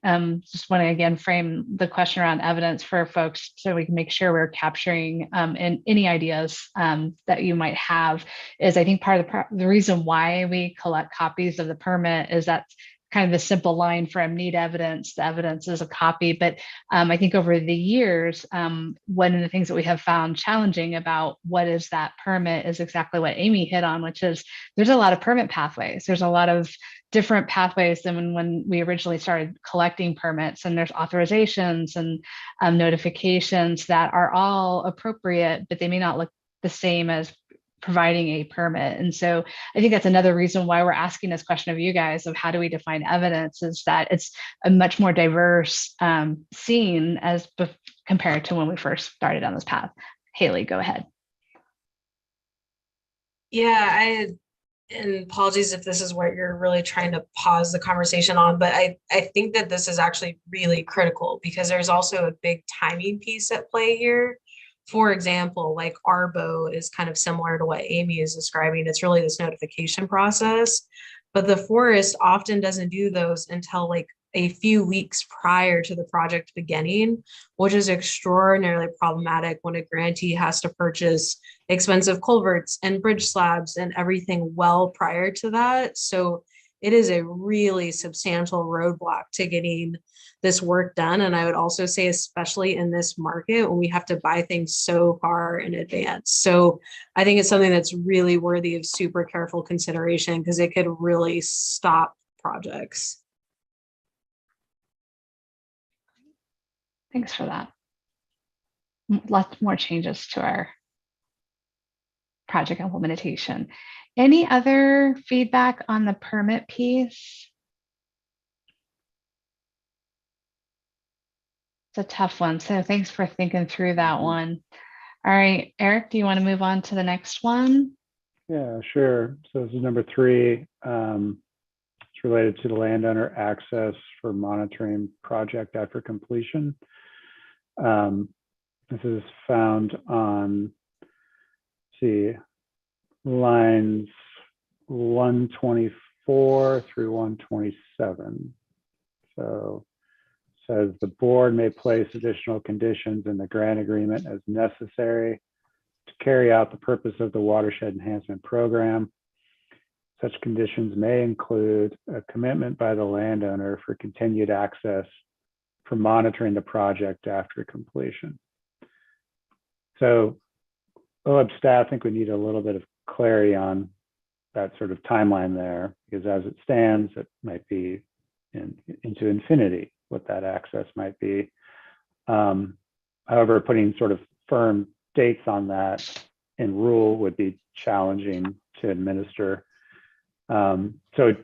just want to again frame the question around evidence for folks so we can make sure we're capturing and any ideas that you might have. Is I think part of the reason why we collect copies of the permit is that's kind of the simple line from need evidence. The evidence is a copy. But I think over the years, one of the things that we have found challenging about what is that permit is exactly what Amy hit on, which is there's a lot of permit pathways. There's a lot of different pathways than when we originally started collecting permits, and there's authorizations and notifications that are all appropriate, but they may not look the same as providing a permit. And so I think that's another reason why we're asking this question of you guys of how do we define evidence, is that it's a much more diverse scene as compared to when we first started on this path. Haley, go ahead. Yeah, and apologies if this is what you're really trying to pause the conversation on, but I think that this is actually really critical because there's also a big timing piece at play here. For example, like ARBO is kind of similar to what Amy is describing. It's really this notification process, but the forest often doesn't do those until like a few weeks prior to the project beginning, which is extraordinarily problematic when a grantee has to purchase expensive culverts and bridge slabs and everything well prior to that. So it is a really substantial roadblock to getting this work done. And I would also say, especially in this market when we have to buy things so far in advance. So I think it's something that's really worthy of super careful consideration because it could really stop projects. Thanks for that. Lots more changes to our project implementation. Any other feedback on the permit piece? It's a tough one, so thanks for thinking through that one. All right, Eric, do you want to move on to the next one? Yeah, sure. So this is number 3. It's related to the landowner access for monitoring project after completion. This is found on, lines 124 through 127. So it says the board may place additional conditions in the grant agreement as necessary to carry out the purpose of the watershed enhancement program. Such conditions may include a commitment by the landowner for continued access for monitoring the project after completion. So OEB staff, I think we need a little bit of clarity on that sort of timeline there, because as it stands, it might be into infinity what that access might be. However, putting sort of firm dates on that in rule would be challenging to administer. So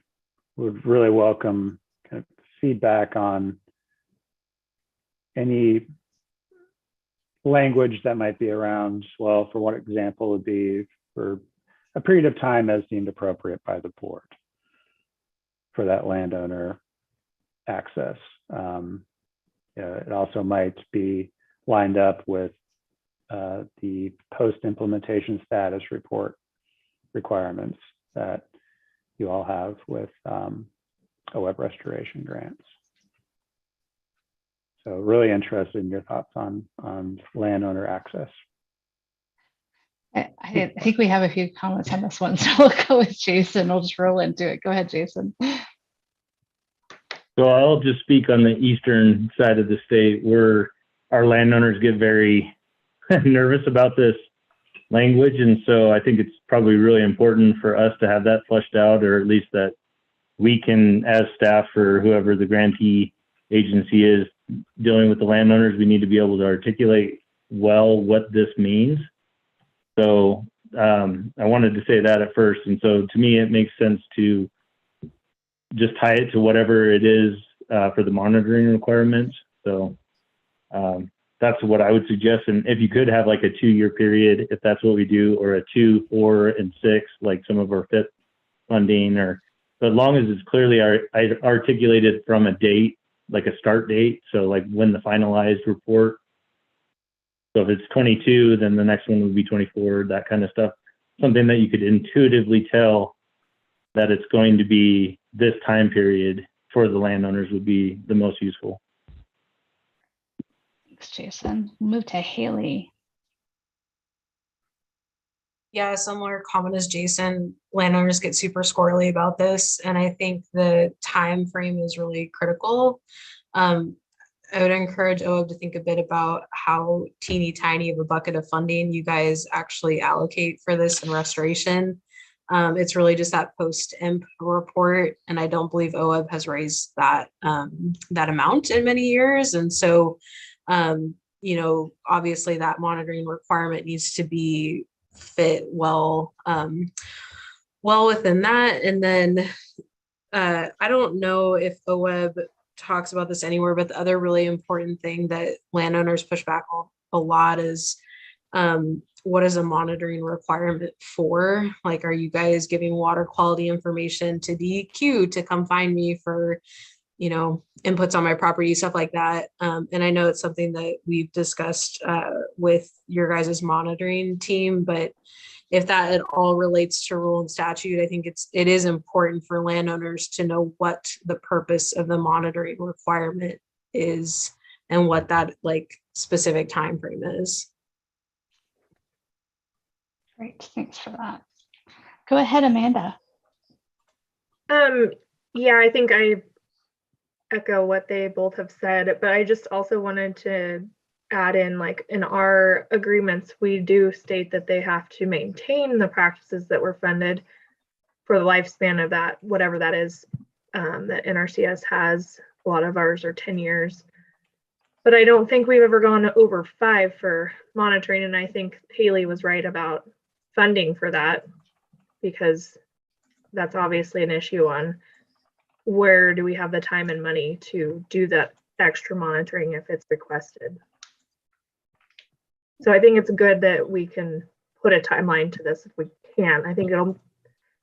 would really welcome kind of feedback on any language that might be around, well, for what example would be for a period of time as deemed appropriate by the board for that landowner access. It also might be lined up with the post-implementation status report requirements that you all have with OWEB restoration grants. So really interested in your thoughts on landowner access. I think we have a few comments on this one, so we'll go with Jason. We'll just roll into it. Go ahead, Jason. So I'll just speak on the eastern side of the state where our landowners get very nervous about this language. And so I think it's probably really important for us to have that fleshed out, or at least that we can, as staff or whoever the grantee agency is dealing with the landowners, we need to be able to articulate well what this means. So I wanted to say that at first. And so to me, it makes sense to just tie it to whatever it is for the monitoring requirements. So that's what I would suggest. And if you could have like a 2-year period, if that's what we do, or a 2, 4, and 6, like some of our FIP funding, or but as long as it's clearly articulated from a date, like a start date. So like when the finalized report. So if it's 22, then the next one would be 24, that kind of stuff. Something that you could intuitively tell that it's going to be this time period for the landowners would be the most useful. Thanks, Jason. Move to Haley. Yeah, similar comment as Jason. Landowners get super squirrely about this, and I think the time frame is really critical. I would encourage OWEB to think a bit about how teeny tiny of a bucket of funding you guys actually allocate for this in restoration. It's really just that post-imp report, and I don't believe OWEB has raised that that amount in many years. And so, you know, obviously that monitoring requirement needs to be fit well, well within that. And then I don't know if OWEB talks about this anywhere, but the other really important thing that landowners push back on a lot is what is a monitoring requirement for? Like, are you guys giving water quality information to DEQ to come find me for, you know, inputs on my property, stuff like that? And I know it's something that we've discussed with your guys' monitoring team, but if that at all relates to rule and statute, I think it is important for landowners to know what the purpose of the monitoring requirement is and what that like specific time frame is. Great, thanks for that. Go ahead, Amanda. Yeah, I think I echo what they both have said, but I just also wanted to add in, like, in our agreements, we do state that they have to maintain the practices that were funded for the lifespan of that, whatever that is, that NRCS has. A lot of ours are 10 years. But I don't think we've ever gone over 5 for monitoring. And I think Haley was right about funding for that, because that's obviously an issue on where do we have the time and money to do that extra monitoring if it's requested. So I think it's good that we can put a timeline to this if we can. I think it'll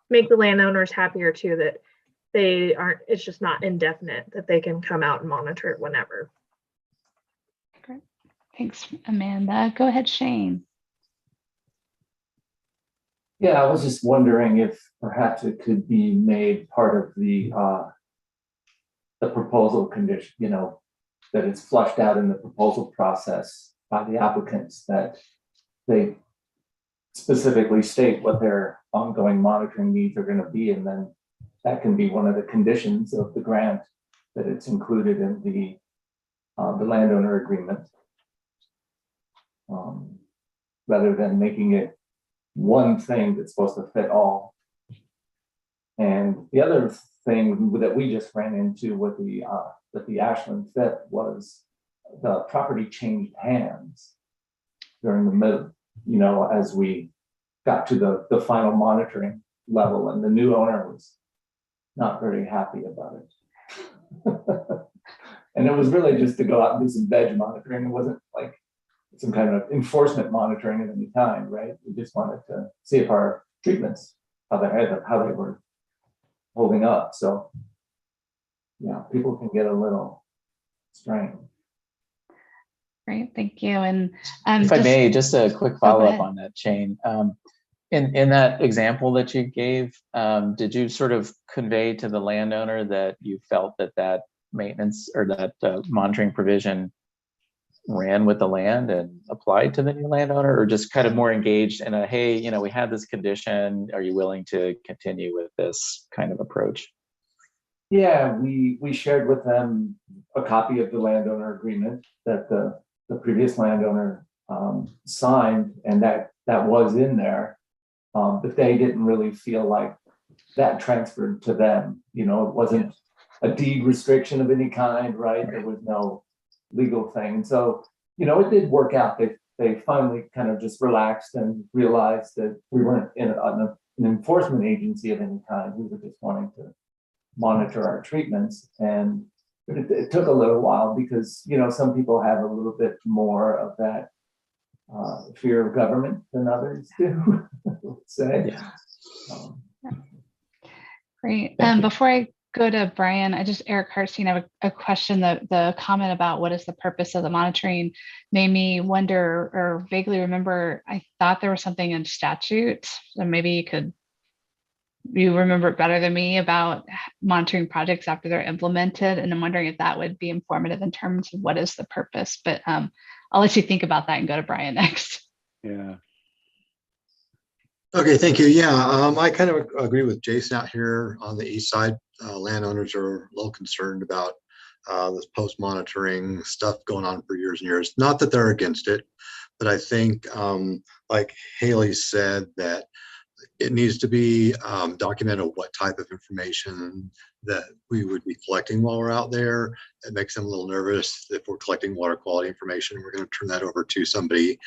make the landowners happier too, that they aren't, it's just not indefinite, that they can come out and monitor it whenever. Great. Thanks, Amanda. Go ahead, Shane. Yeah, I was just wondering if perhaps it could be made part of the proposal condition, you know, that it's flushed out in the proposal process by the applicants, that they specifically state what their ongoing monitoring needs are going to be, and then that can be one of the conditions of the grant, that it's included in the landowner agreement, rather than making it one thing that's supposed to fit all. And the other thing that we just ran into with the Ashland FIP was the property changed hands during the middle, you know, as we got to the final monitoring level, and the new owner was not very happy about it. And it was really just to go out and do some veg monitoring. It wasn't like some kind of enforcement monitoring at any time, right? We just wanted to see if our treatments, how they were holding up. So yeah, people can get a little strained. Great, thank you. And if I may, just a quick follow-up ahead. on that, Shane. In that example that you gave, did you sort of convey to the landowner that you felt that that maintenance or that monitoring provision ran with the land and applied to the new landowner, or just kind of more engaged in a, hey, you know, we had this condition, are you willing to continue with this kind of approach? Yeah, we shared with them a copy of the landowner agreement that the previous landowner signed, and that was in there, but they didn't really feel like that transferred to them. You know, it wasn't a deed restriction of any kind, right? There was no legal thing. So, you know, it did work out. They finally kind of just relaxed and realized that we weren't in an enforcement agency of any kind. We were just wanting to monitor our treatments. And it took a little while because, you know, some people have a little bit more of that fear of government than others do, let's say. Yeah. Great. Before I go to Brian, Eric Hartstein, I have a question. The comment about what is the purpose of the monitoring made me wonder or vaguely remember, I thought there was something in statute, so maybe you remember it better than me, about monitoring projects after they're implemented. And I'm wondering if that would be informative in terms of what is the purpose, but I'll let you think about that and go to Brian next. Yeah. Okay, thank you. Yeah, I kind of agree with Jason out here on the east side. Landowners are a little concerned about this post-monitoring stuff going on for years and years. Not that they're against it, but I think, like Haley said, that it needs to be documented what type of information that we would be collecting while we're out there. It makes them a little nervous if we're collecting water quality information. We're going to turn that over to somebody.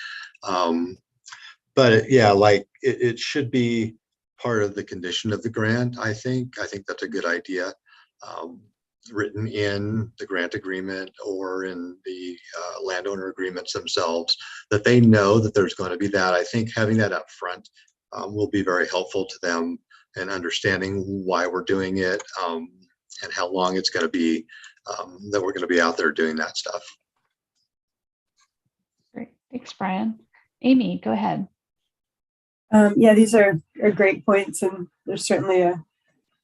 But yeah, like it should be part of the condition of the grant, I think. I think that's a good idea. Written in the grant agreement or in the landowner agreements themselves, that they know that there's going to be that. I think having that up front will be very helpful to them in understanding why we're doing it and how long it's going to be that we're going to be out there doing that stuff. Great, thanks, Brian. Amy, go ahead. Yeah, these are great points, and there's certainly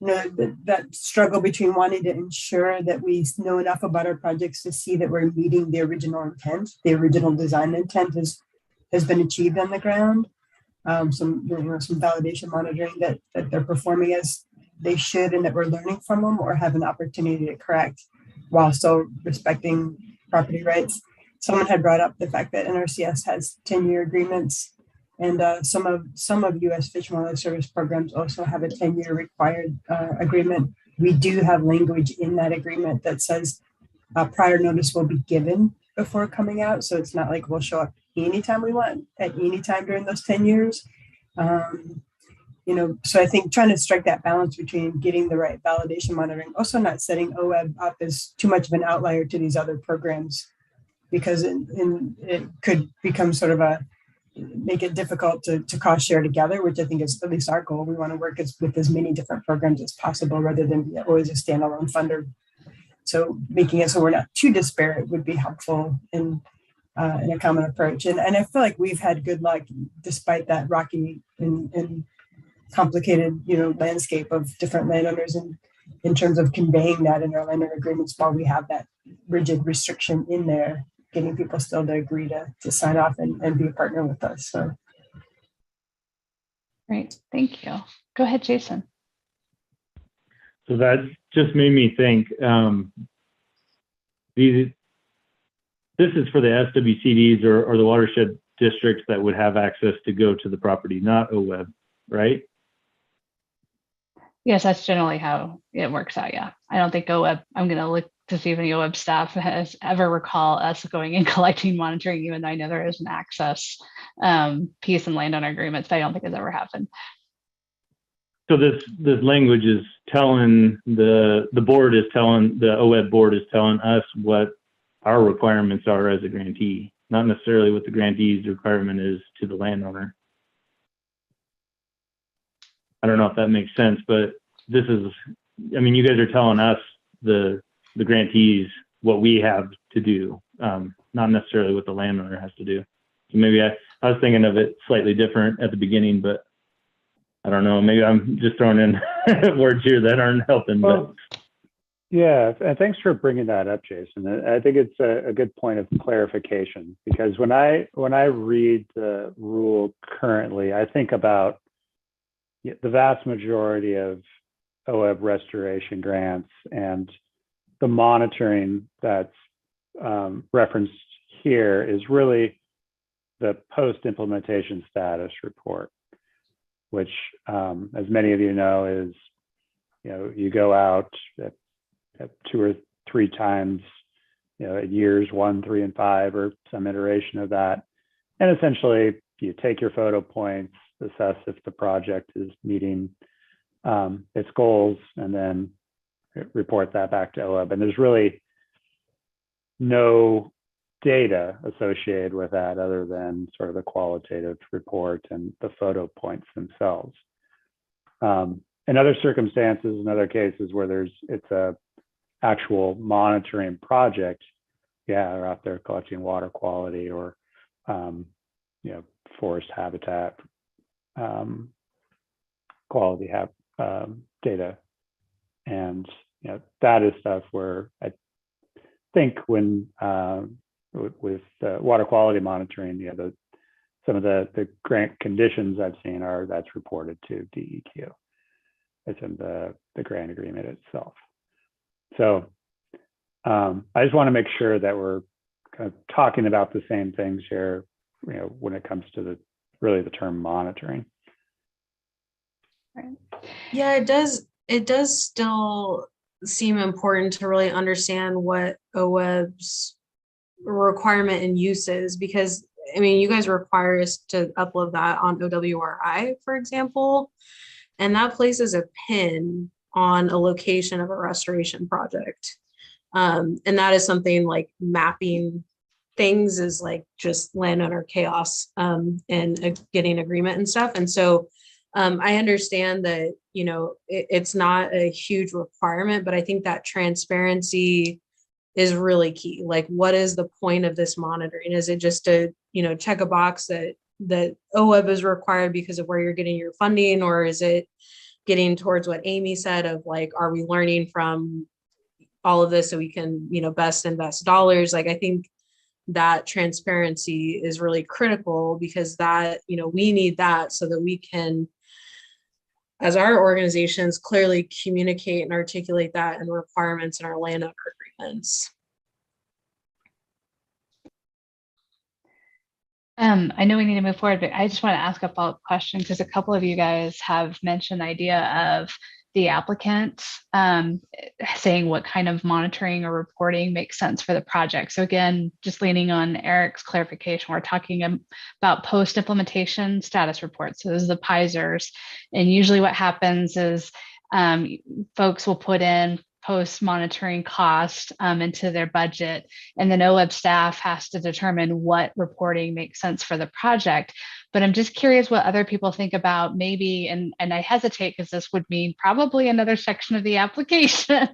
that struggle between wanting to ensure that we know enough about our projects to see that we're meeting the original intent. The original design intent has been achieved on the ground. Some validation monitoring that they're performing as they should, and that we're learning from them or have an opportunity to correct while still respecting property rights. Someone had brought up the fact that NRCS has 10-year agreements. And some of U.S. Fish and Wildlife Service programs also have a 10-year required agreement. We do have language in that agreement that says prior notice will be given before coming out. So it's not like we'll show up anytime we want at any time during those 10 years. So I think trying to strike that balance between getting the right validation monitoring, also not setting OWEB up as too much of an outlier to these other programs, because it could become sort of make it difficult to cost share together, which I think is at least our goal. We want to work with as many different programs as possible rather than be always a standalone funder. So making it so we're not too disparate would be helpful in a common approach. And I feel like we've had good luck despite that rocky and complicated, landscape of different landowners in terms of conveying that in our landowner agreements while we have that rigid restriction in there, getting people still to agree to sign off and be a partner with us. So. Great, thank you. Go ahead, Jason. So that just made me think, this is for the SWCDs or the watershed districts that would have access to go to the property, not OWEB, right? Yes, that's generally how it works out, yeah. I don't think OWEB, I'm going to look to see if any OWEB staff has ever recall us going and collecting monitoring, even though I know there is an access piece in landowner agreements, but I don't think it's ever happened. So this language is telling the board is telling, the OWEB board is telling us what our requirements are as a grantee, not necessarily what the grantee's requirement is to the landowner. I don't know if that makes sense, but this is, I mean, you guys are telling us the grantees what we have to do, not necessarily what the landowner has to do. So maybe I was thinking of it slightly different at the beginning, but I don't know. Maybe I'm just throwing in words here that aren't helping. Well, yeah, and thanks for bringing that up, Jason. I think it's a good point of clarification, because when I read the rule currently, I think about the vast majority of OEB restoration grants and the monitoring that's referenced here is really the post-implementation status report, which, as many of you know, is, you go out at 2 or 3 times, at years 1, 3, and 5, or some iteration of that. And essentially, you take your photo points, assess if the project is meeting its goals, and then report that back to OEB. And there's really no data associated with that other than sort of the qualitative report and the photo points themselves. In other circumstances, in other cases where it's a actual monitoring project, they're out there collecting water quality or forest habitat quality data, and that is stuff where I think when with water quality monitoring, some of the grant conditions I've seen that's reported to DEQ. It's in the grant agreement itself. So I just want to make sure that we're kind of talking about the same things here, when it comes to the term monitoring. Yeah, it does. It does still seem important to really understand what OEB's requirement and use is, because I mean, you guys require us to upload that on OWRI, for example, and that places a pin on a location of a restoration project. And that is something like mapping things is like just landowner chaos and getting agreement and stuff. And so I understand that, it's not a huge requirement, but I think that transparency is really key. Like, what is the point of this monitoring? Is it just to, check a box that OEB is required because of where you're getting your funding, or is it getting towards what Amy said of like, are we learning from all of this so we can, best invest dollars? Like, I think that transparency is really critical, because that, we need that so that we can, as our organizations, clearly communicate and articulate that in requirements in our landowner agreements. I know we need to move forward, but I just want to ask a follow-up question, because a couple of you guys have mentioned the idea of the applicant saying what kind of monitoring or reporting makes sense for the project. So again, just leaning on Eric's clarification, we're talking about post-implementation status reports. So this is the PISers. And usually what happens is folks will put in post-monitoring cost into their budget, and then OEB staff has to determine what reporting makes sense for the project. But I'm just curious what other people think about maybe, and I hesitate because this would mean probably another section of the application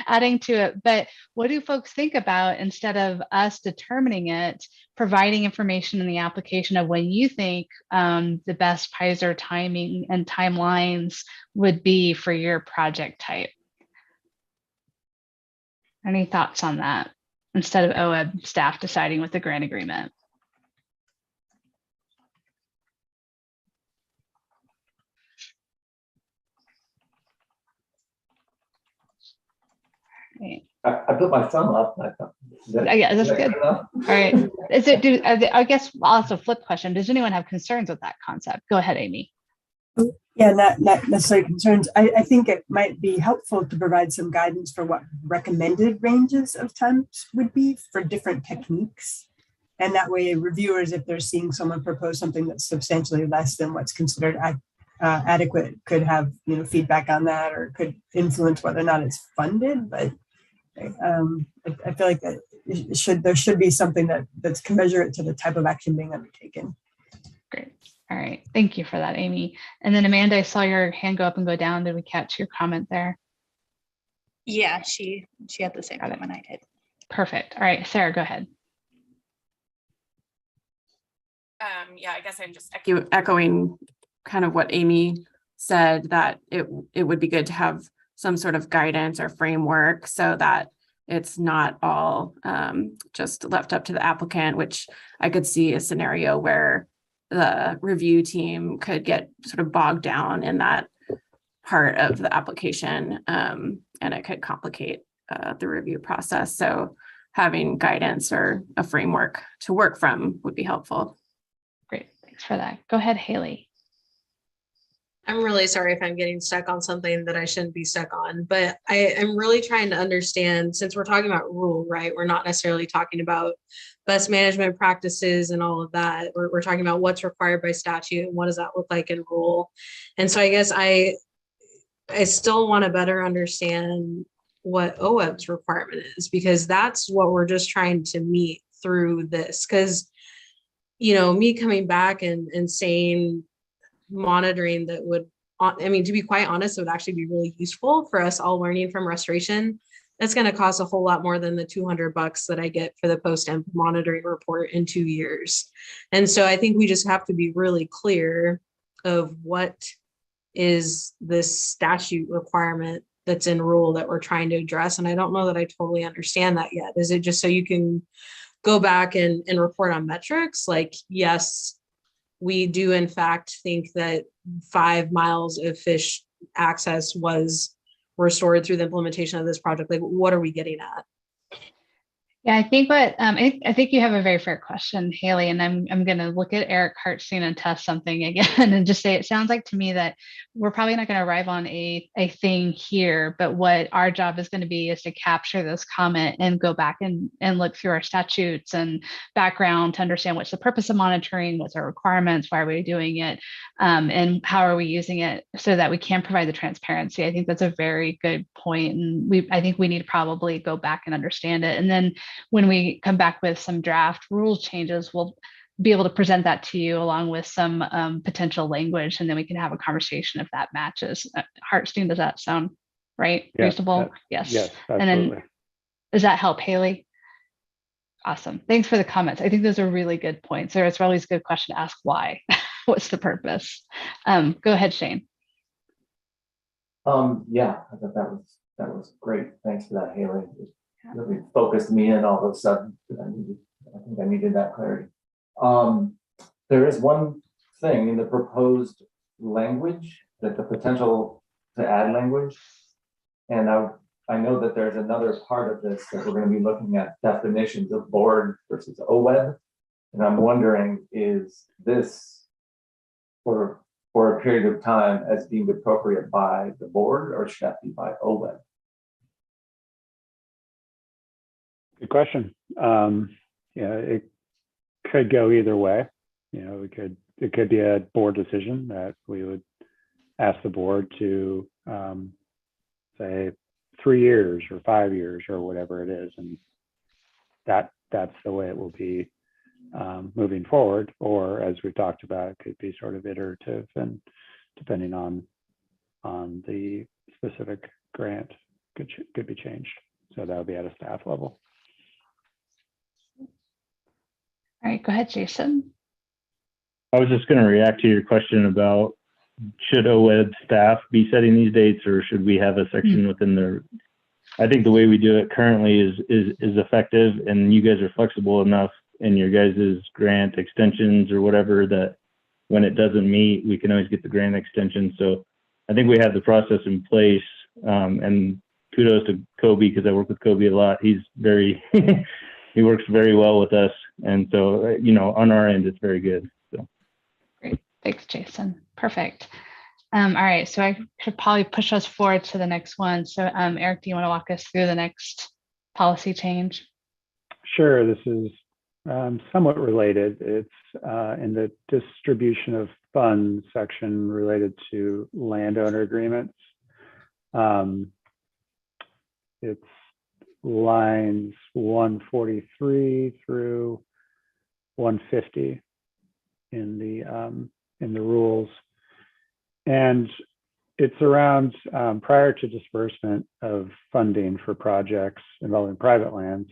adding to it, but what do folks think about, instead of us determining it, providing information in the application of when you think the best PISer timing and timelines would be for your project type? Any thoughts on that, instead of OEB staff deciding with the grant agreement? Right. I put my thumb up. I thought, Yeah, that's good. All right. I guess I'll ask a flip question. Does anyone have concerns with that concept? Go ahead, Amy. Yeah, not necessarily concerns. I think it might be helpful to provide some guidance for what recommended ranges of times would be for different techniques. And that way reviewers, if they're seeing someone propose something that's substantially less than what's considered adequate, could have feedback on that, or could influence whether or not it's funded. But I feel like that there should be something that's commensurate to the type of action being undertaken. Great. All right. Thank you for that, Amy. And then Amanda, I saw your hand go up and go down. Did we catch your comment there? Yeah, she had the same comment I did. Perfect. All right, Sarah, go ahead. Yeah, I guess I'm just echoing kind of what Amy said, that it would be good to have some sort of guidance or framework so that it's not all just left up to the applicant, which I could see a scenario where the review team could get sort of bogged down in that part of the application, and it could complicate the review process. So having guidance or a framework to work from would be helpful. Great, thanks for that. Go ahead, Haley. I'm really sorry if I'm getting stuck on something that I shouldn't be stuck on, but I'm really trying to understand, since we're talking about rule, right? We're not necessarily talking about best management practices and all of that. We're talking about what's required by statute and what does that look like in rule. And so I guess I still want to better understand what OWEB's requirement is, because that's what we're just trying to meet through this. Because, you know, me coming back and saying monitoring that would, I mean, to be quite honest, it would actually be really useful for us all learning from restoration. That's going to cost a whole lot more than the $200 that I get for the post-emp monitoring report in 2 years. And so I think we just have to be really clear of what is this statute requirement that's in rule that we're trying to address. And I don't know that I totally understand that yet. Is it just so you can go back and report on metrics? Like, yes, we do in fact think that 5 miles of fish access was restored through the implementation of this project. Like, what are we getting at? Yeah, I think what I think you have a very fair question, Haley, and I'm going to look at Eric Hartstein and test something again and just say it sounds like to me that we're probably not going to arrive on a thing here, but what our job is going to be is to capture this comment and go back and look through our statutes and background to understand what's the purpose of monitoring, what's our requirements, why are we doing it, and how are we using it so that we can provide the transparency. I think that's a very good point, and I think we need to probably go back and understand it, and then when we come back with some draft rule changes, we'll be able to present that to you along with some potential language, and then we can have a conversation if that matches. Hartstein, does that sound right? Yeah, reasonable? Yes. Yes, And absolutely. then does that help, Haley? Awesome. Thanks for the comments. I think those are really good points. It's always a good question to ask why. What's the purpose? Go ahead, Shane. Yeah, I thought that was great. Thanks for that, Haley. It really focused me in all of a sudden. I think I needed that clarity. There is one thing in the proposed language, that the potential to add language, and I know that there's another part of this that we're going to be looking at definitions of board versus OWEB, and I'm wondering, is this for a period of time as deemed appropriate by the board, or should that be by OWEB? Good question. Yeah, it could go either way. You know, it could be a board decision that we would ask the board to say 3 years or 5 years or whatever it is, and that's the way it will be moving forward. Or as we've talked about, it could be sort of iterative, and depending on the specific grant, could be changed. So that would be at a staff level. All right, go ahead, Jason. I was just going to react to your question about should OWEB staff be setting these dates, or should we have a section within the, I think the way we do it currently is effective, and you guys are flexible enough in your guys' grant extensions or whatever that when it doesn't meet, we can always get the grant extension. So I think we have the process in place, and kudos to Kobe, because I work with Kobe a lot. He's very, he works very well with us. And so, you know, on our end, it's very good. So Great. Thanks, Jason. Perfect. All right. So I should probably push us forward to the next one. So Eric, do you want to walk us through the next policy change? Sure. This is somewhat related. It's in the distribution of funds section related to landowner agreements. It's lines 143 through 150 in the rules, and it's around prior to disbursement of funding for projects involving private lands,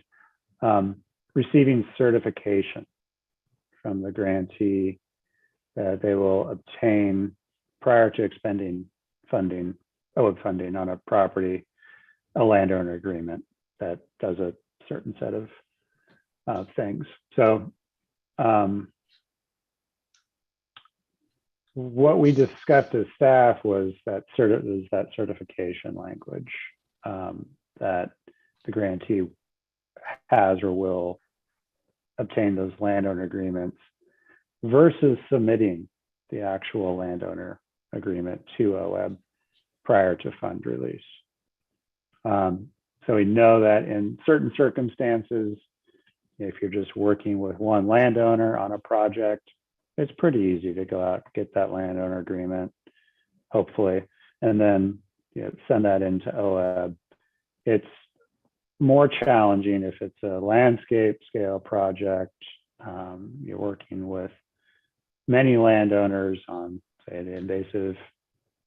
receiving certification from the grantee that they will obtain prior to expending funding, OEB funding on a property, a landowner agreement that does a certain set of things. So what we discussed as staff was that certification language that the grantee has or will obtain those landowner agreements versus submitting the actual landowner agreement to OEB prior to fund release. So we know that in certain circumstances, if you're just working with one landowner on a project, it's pretty easy to go out, get that landowner agreement, hopefully, and then send that into OEB. It's more challenging if it's a landscape scale project. You're working with many landowners on, say, the invasive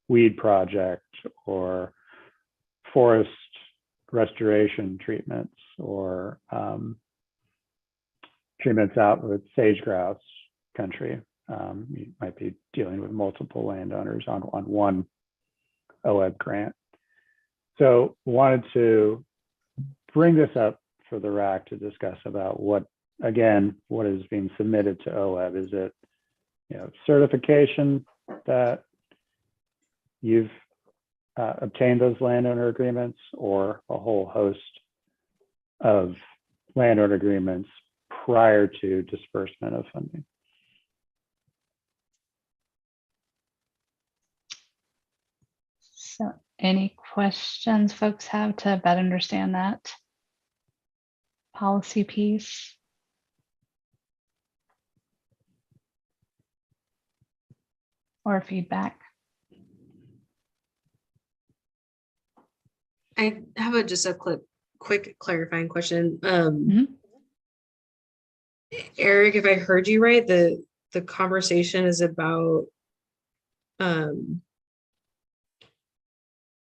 weed project or forest restoration treatments or treatments out with sage grouse country. You might be dealing with multiple landowners on one OEB grant. So wanted to bring this up for the RAC to discuss about what is being submitted to OEB. Is it certification that you've obtained those landowner agreements, or a whole host of landowner agreements prior to disbursement of funding? So any questions folks have to better understand that policy piece? Or feedback? I have just a quick clarifying question. Eric, if I heard you right, the conversation is about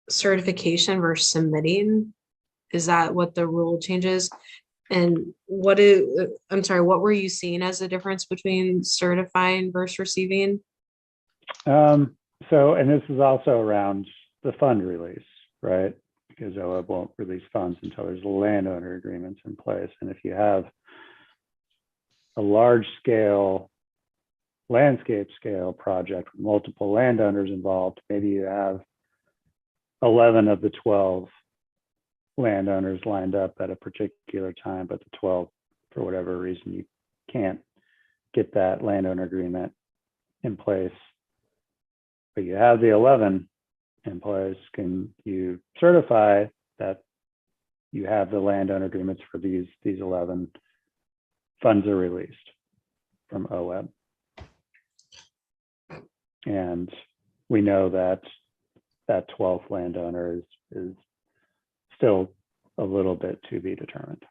certification versus submitting. Is that what the rule changes? And I'm sorry, what were you seeing as the difference between certifying versus receiving? And this is also around the fund release, right? Because OEB won't release funds until there's landowner agreements in place. And if you have a large scale, landscape scale project with multiple landowners involved, maybe you have 11 of the 12 landowners lined up at a particular time, but the 12, for whatever reason, you can't get that landowner agreement in place. But you have the 11 in place. Can you certify that you have the landowner agreements for these 11 funds are released from OEB? And we know that that 12th landowner is still a little bit to be determined.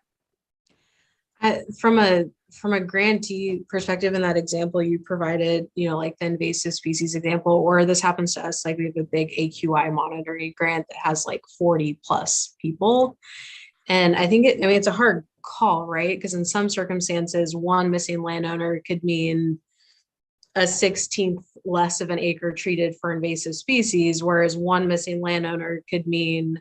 From a grantee perspective, in that example you provided, like the invasive species example, or this happens to us, like we have a big AQI monitoring grant that has like 40 plus people. And I think it's a hard call, right? Because in some circumstances, one missing landowner could mean a 16th less of an acre treated for invasive species, whereas one missing landowner could mean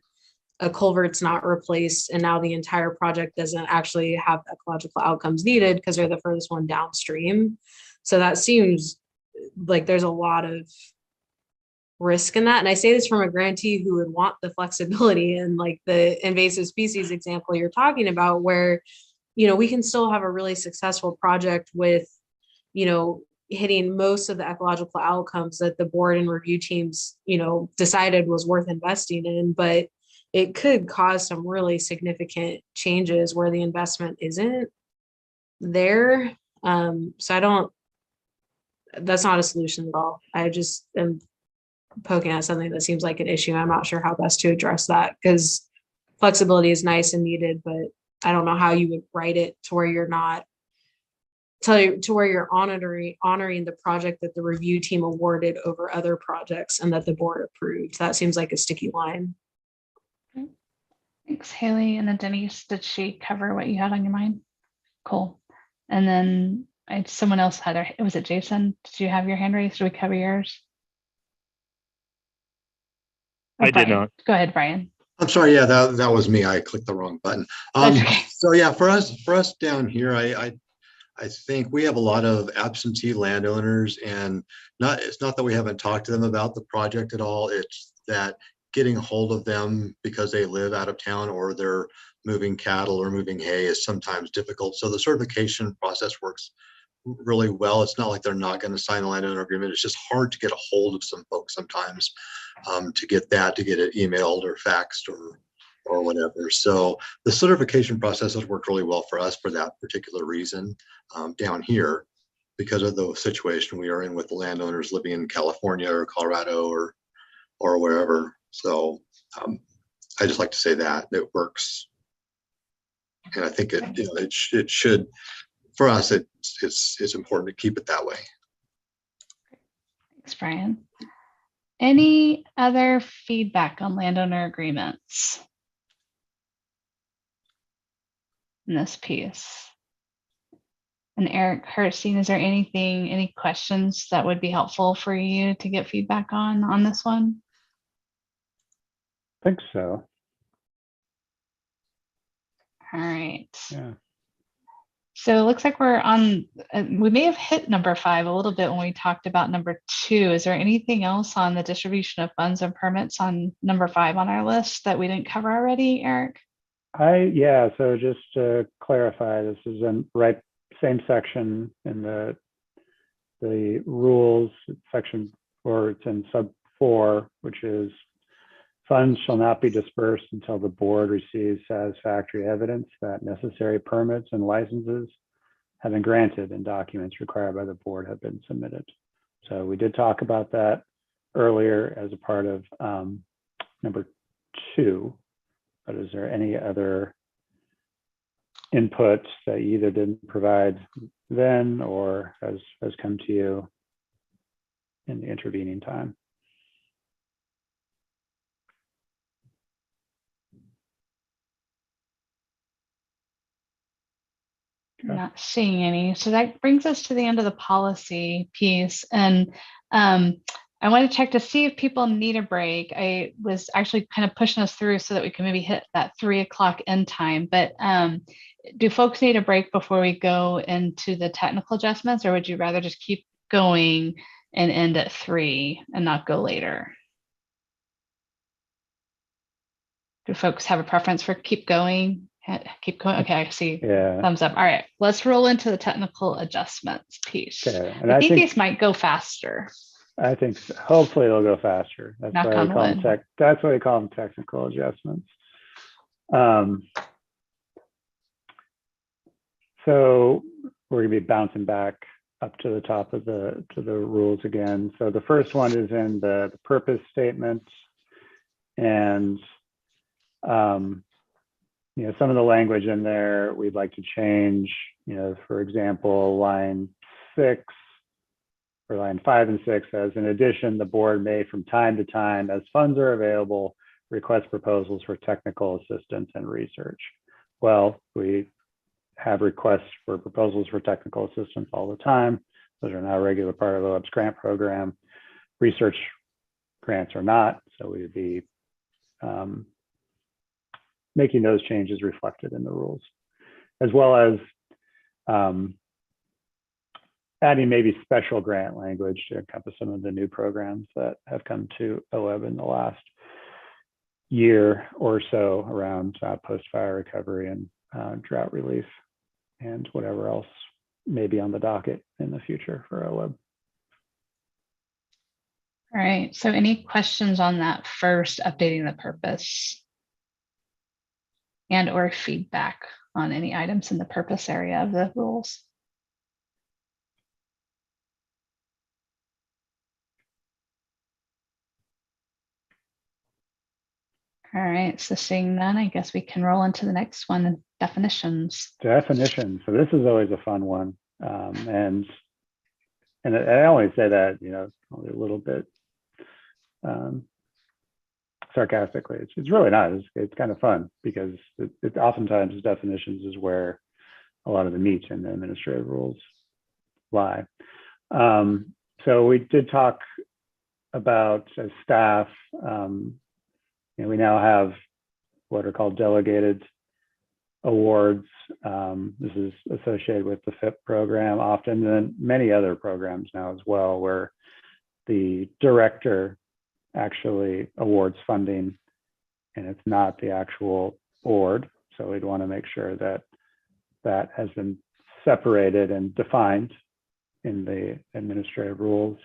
a culvert's not replaced and now the entire project doesn't actually have ecological outcomes needed because they're the furthest one downstream. So that seems like there's a lot of risk in that. And I say this from a grantee who would want the flexibility, and like the invasive species example you're talking about, where, we can still have a really successful project with, hitting most of the ecological outcomes that the board and review teams, decided was worth investing in, but it could cause some really significant changes where the investment isn't there. So that's not a solution at all. I just am poking at something that seems like an issue. I'm not sure how best to address that, because flexibility is nice and needed, but I don't know how you would write it to where you're not to where you're honoring the project that the review team awarded over other projects and that the board approved. That seems like a sticky line. Thanks, Haley. And then Denise, did she cover what you had on your mind? Cool. And then someone else had was it Jason? Did you have your hand raised? Did we cover yours? I did not. Go ahead, Brian. I'm sorry. Yeah, that was me. I clicked the wrong button. Okay. So yeah, for us down here, I think we have a lot of absentee landowners, and it's not that we haven't talked to them about the project at all. It's that getting a hold of them because they live out of town or they're moving cattle or moving hay is sometimes difficult. So the certification process works really well. It's not like they're not going to sign a landowner agreement. It's just hard to get a hold of some folks sometimes to get it emailed or faxed or whatever. So the certification process has worked really well for us for that particular reason down here, because of the situation we are in with the landowners living in California or Colorado or wherever. So I just like to say that it works, and I think it should, for us, it's important to keep it that way. Thanks, Brian. Any other feedback on landowner agreements in this piece? And Eric Hertzstein, is there any questions that would be helpful for you to get feedback on this one? I think so. All right. Yeah. So it looks like we may have hit number 5 a little bit when we talked about number 2. Is there anything else on the distribution of funds and permits on number 5 on our list that we didn't cover already, Eric? Yeah, so just to clarify, this is in same section in the rules section, or it's in sub 4, which is funds shall not be dispersed until the board receives satisfactory evidence that necessary permits and licenses have been granted and documents required by the board have been submitted. So we did talk about that earlier as a part of number 2, but is there any other input that you either didn't provide then or has come to you in the intervening time? I'm not seeing any. So that brings us to the end of the policy piece. And I want to check to see if people need a break. I was actually kind of pushing us through so that we can maybe hit that 3 o'clock end time. But do folks need a break before we go into the technical adjustments, or would you rather just keep going and end at 3 and not go later? Do folks have a preference for keep going? Keep going. Okay, I see. Yeah. Thumbs up. All right, let's roll into the technical adjustments piece. Okay. And I think these might go faster. I think so. Hopefully it'll go faster. That's why we call them that's why we call them technical adjustments. So we're going to be bouncing back up to the top of the rules again. So the first one is in the purpose statement, and some of the language in there we'd like to change. For example, line 6 or line 5 and 6 says, in addition, the board may from time to time, as funds are available, request proposals for technical assistance and research. Well, we have requests for proposals for technical assistance all the time. Those are now a regular part of OWEB's grant program. Research grants are not, so we would be making those changes reflected in the rules, as well as adding maybe special grant language to encompass some of the new programs that have come to OWEB in the last year or so around post-fire recovery and drought relief and whatever else may be on the docket in the future for OWEB. All right, so any questions on that first, updating the purpose, and or feedback on any items in the purpose area of the rules? All right, so seeing none, I guess we can roll into the next one, definitions. Definitions. So this is always a fun one. And I only say that, only a little bit sarcastically. It's really not. It's kind of fun because it oftentimes definitions is where a lot of the meat in the administrative rules lie. So we did talk about as staff, we now have what are called delegated awards. This is associated with the FIP program often, and many other programs now as well, where the director actually awards funding and it's not the actual board. So we'd want to make sure that that has been separated and defined in the administrative rules.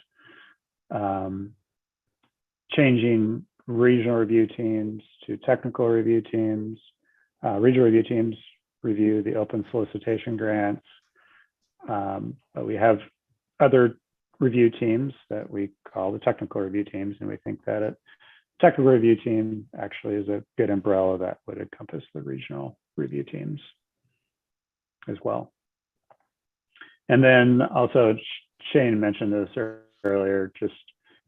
Changing regional review teams to technical review teams. Regional review teams review the open solicitation grants. But we have other review teams that we call the technical review teams, and we think that a technical review team actually is a good umbrella that would encompass the regional review teams as well. And then also Shane mentioned this earlier, just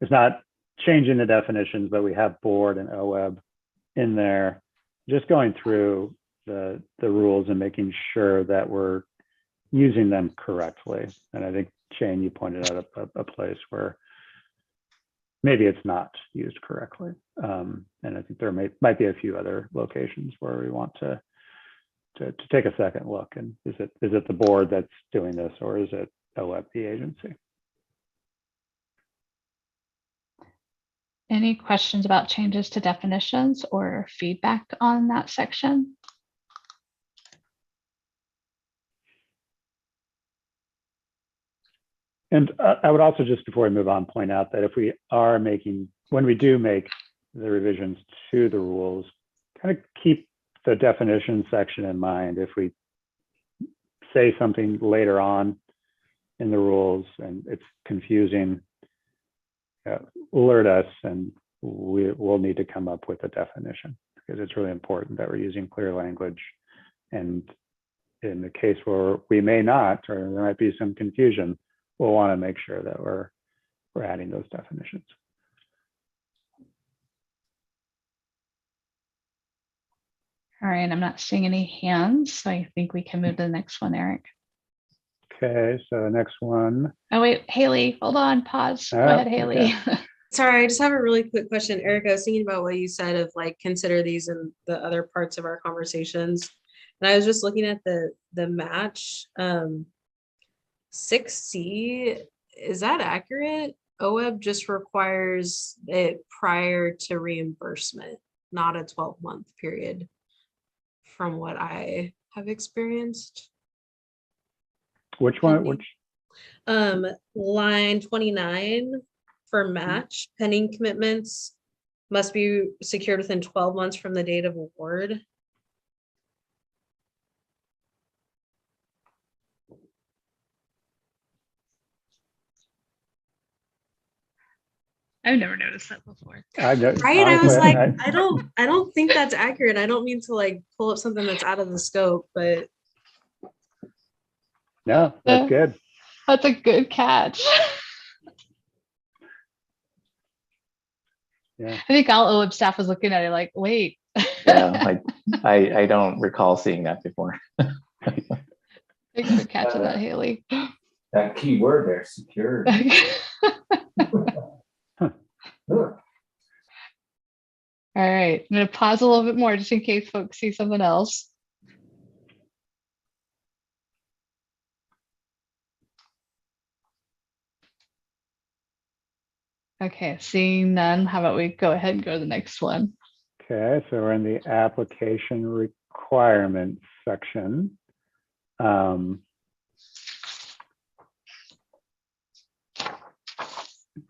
it's not changing the definitions, but we have board and OWEB in there, just going through the rules and making sure that we're using them correctly. And I think Shane, you pointed out a place where maybe it's not used correctly. And I think there might be a few other locations where we want to take a second look. And is it the board that's doing this, or is it OWEB, the agency? Any questions about changes to definitions or feedback on that section? And I would also, just before we move on, point out that if we are when we do make the revisions to the rules, kind of keep the definition section in mind. If we say something later on in the rules and it's confusing, alert us and we'll need to come up with a definition, because it's really important that we're using clear language. And in the case where we may not, or there might be some confusion, we'll want to make sure that we're adding those definitions. All right, I'm not seeing any hands, so I think we can move to the next one, Eric. Okay, so the next one. Oh wait, Haley, hold on, pause. Go ahead, Haley. Okay. Sorry, I just have a really quick question. Eric, I was thinking about what you said of like consider these in the other parts of our conversations. And I was just looking at the match 6C. Is that accurate? OWEB just requires it prior to reimbursement, not a 12-month period, from what I have experienced. Which one? Which? Line 29 for match, pending commitments must be secured within 12 months from the date of award. I've never noticed that before. Right? I was like, I don't think that's accurate. I don't mean to like pull up something that's out of the scope, but no, that's good. That's a good catch. Yeah. I think all OWEB staff was looking at it like, wait. Yeah, I don't recall seeing that before. Thanks for catching that, Haley. That key word there, secure. All right, I'm going to pause a little bit more just in case folks see something else. Okay, seeing none, how about we go ahead and go to the next one? Okay, so we're in the application requirements section.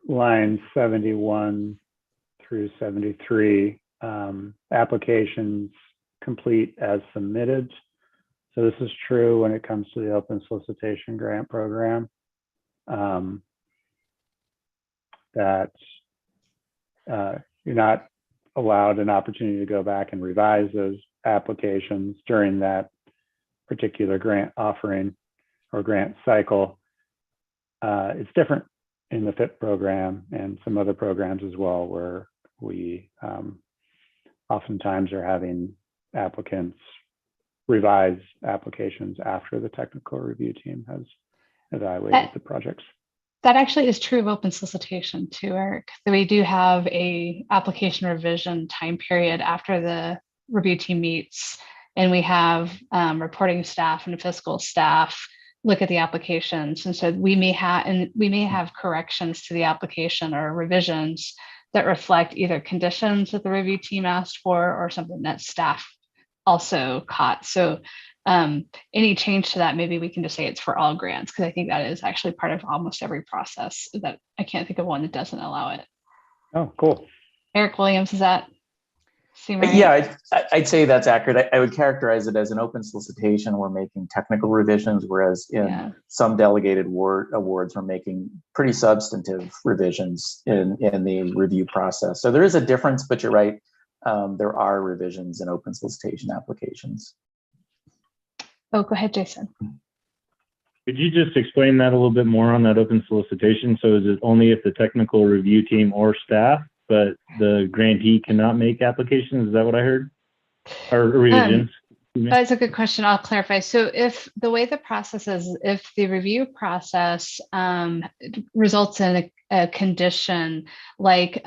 Line 71 through 73, applications complete as submitted. So this is true when it comes to the open solicitation grant program. That you're not allowed an opportunity to go back and revise those applications during that particular grant offering, or grant cycle. It's different in the FIP program and some other programs as well, where we oftentimes are having applicants revise applications after the technical review team has evaluated the projects. That actually is true of open solicitation too, Eric. So we do have a application revision time period after the review team meets, and we have reporting staff and fiscal staff look at the applications. And so we may have corrections to the application or revisions that reflect either conditions that the review team asked for or something that staff also caught. So any change to that, maybe we can just say it's for all grants, because I think that is actually part of almost every process. That I can't think of one that doesn't allow it. Oh, cool. Eric Williams, does that seem right? Yeah, I'd say that's accurate. I would characterize it as an open solicitation. We're making technical revisions, whereas in some delegated awards, we're making pretty substantive revisions in the review process. So there is a difference, but you're right. There are revisions in open solicitation applications. Oh, go ahead, Jason. Could you just explain that a little bit more on that open solicitation? So is it only if the technical review team or staff, but the grantee cannot make applications? Is that what I heard? Or revisions? That's a good question. I'll clarify. So if the way the process is, if the review process results in a condition like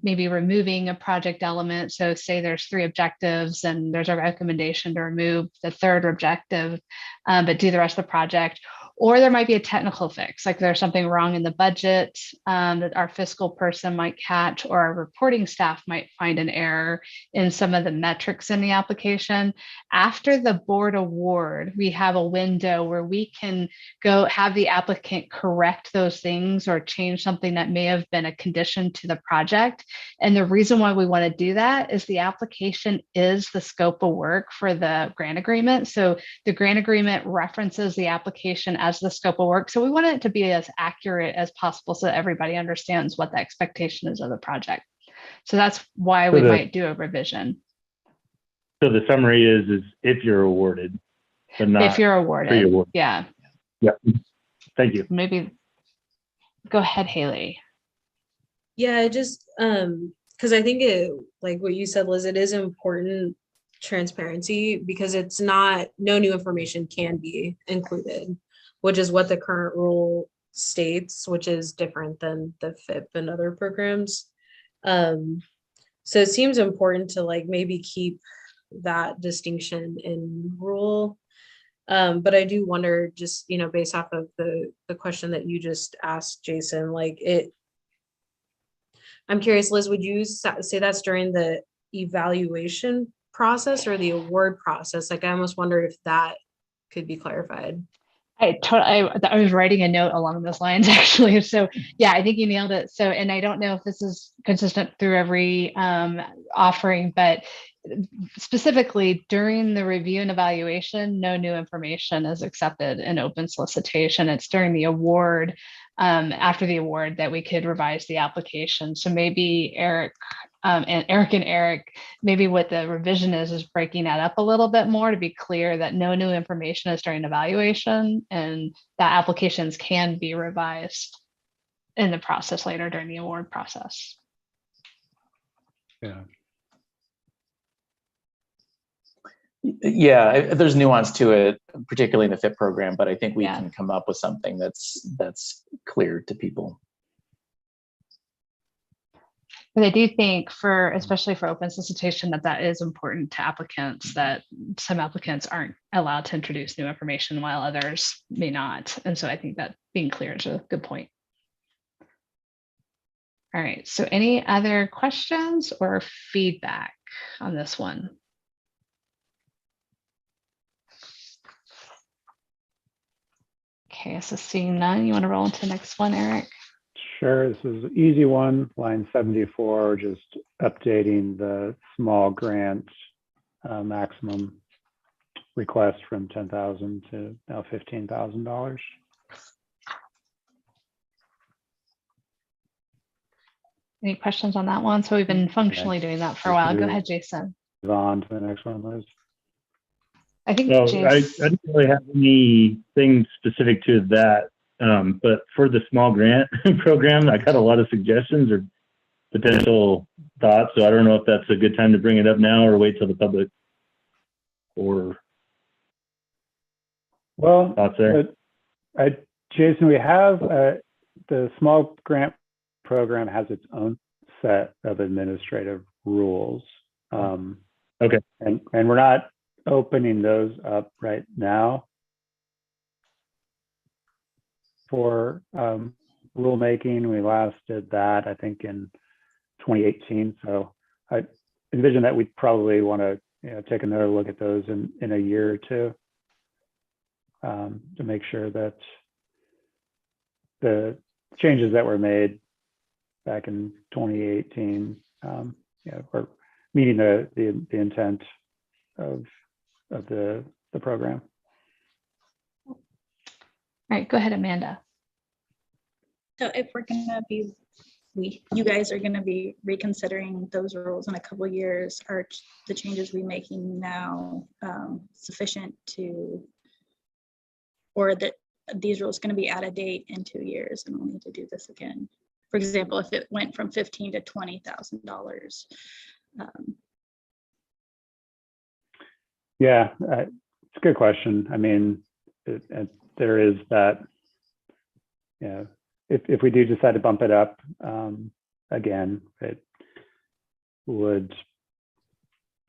maybe removing a project element. So say there's 3 objectives and there's a recommendation to remove the 3rd objective, but do the rest of the project. Or there might be a technical fix, like there's something wrong in the budget that our fiscal person might catch, or our reporting staff might find an error in some of the metrics in the application. After the board award, we have a window where we can go have the applicant correct those things or change something that may have been a condition to the project. And the reason why we want to do that is the application is the scope of work for the grant agreement. So the grant agreement references the application as the scope of work. So we want it to be as accurate as possible so that everybody understands what the expectation is of the project. So that's why we might do a revision. So the summary is if you're awarded, but not if you're awarded. pre-awarded. Yeah. Yeah. Thank you. Maybe go ahead, Haley. Yeah, just because I think it, like what you said, Liz, it is important transparency, because it's not, no new information can be included, which is what the current rule states, which is different than the FIP and other programs. So it seems important to like maybe keep that distinction in rule. But I do wonder, just, you know, based off of the question that you just asked, Jason, like I'm curious, Liz, would you say that's during the evaluation process or the award process? Like, I almost wondered if that could be clarified. I was writing a note along those lines, actually. So yeah, I think you nailed it. So, and I don't know if this is consistent through every offering, but specifically during the review and evaluation, no new information is accepted in open solicitation. It's during the award, after the award, that we could revise the application. So maybe Eric, maybe what the revision is breaking that up a little bit more to be clear that no new information is during evaluation and that applications can be revised in the process later during the award process. Yeah. Yeah, there's nuance to it, particularly in the FIP program, but I think we can come up with something that's clear to people. But I do think especially for open solicitation, that is important to applicants, that some applicants aren't allowed to introduce new information while others may not. And so I think that being clear is a good point. All right, so any other questions or feedback on this one? Okay, so seeing none, you want to roll into the next one, Eric? Sure, this is an easy one, line 74, just updating the small grant maximum request from $10,000 to now $15,000. Any questions on that one? So we've been functionally doing that for a while. Go ahead, Jason. Move on to the next one, Liz. I think Well, I Jace, didn't really have anything specific to that, but for the small grant program, I got a lot of suggestions or potential thoughts. So I don't know if that's a good time to bring it up now or wait till the public or Well, thoughts there. Jason, we have the small grant program has its own set of administrative rules. Okay. And we're not opening those up right now for rulemaking. We last did that, I think, in 2018. So I envision that we'd probably want to take another look at those in a year or two to make sure that the changes that were made back in 2018 are meeting the intent of the program. all right, go ahead, Amanda. So if we're gonna be, you guys are gonna be reconsidering those rules in a couple of years, are the changes we making now sufficient to, or that these rules gonna be out of date in 2 years and we'll need to do this again? For example, if it went from $15,000 to $20,000. Yeah, it's a good question. I mean, there is that, if we do decide to bump it up again, it would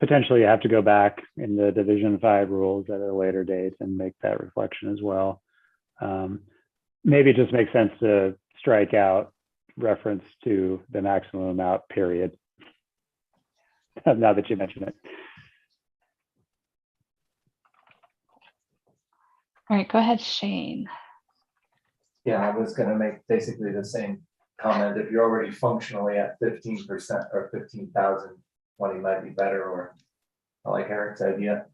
potentially have to go back in the Division 5 rules at a later date and make that reflection as well. Maybe it just makes sense to strike out reference to the maximum amount, period. Now that you mention it. All right, go ahead, Shane. Yeah, I was gonna make basically the same comment. If you're already functionally at 15% or 15,000, 20 might be better, or I like Eric's idea.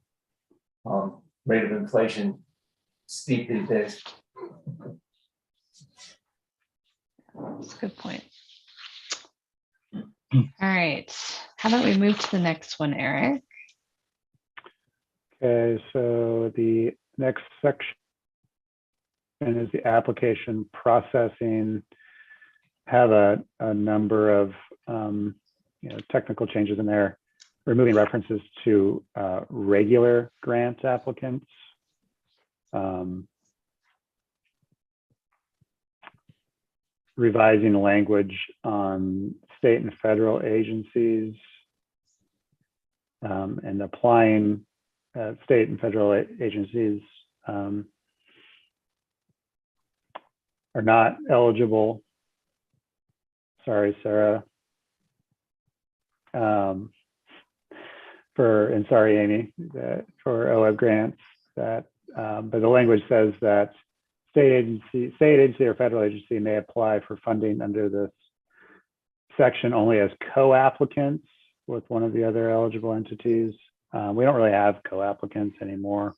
Rate of inflation steep these days. That's a good point. All right, how about we move to the next one, Eric? Okay, so the next section is the application processing. Have a number of technical changes in there, removing references to regular grant applicants. Revising language on state and federal agencies, and applying state and federal agencies are not eligible. Sorry, Sarah. And sorry, Amy, for OEB grants but the language says that state agency or federal agency may apply for funding under this section only as co-applicants with one of the other eligible entities. We don't really have co-applicants anymore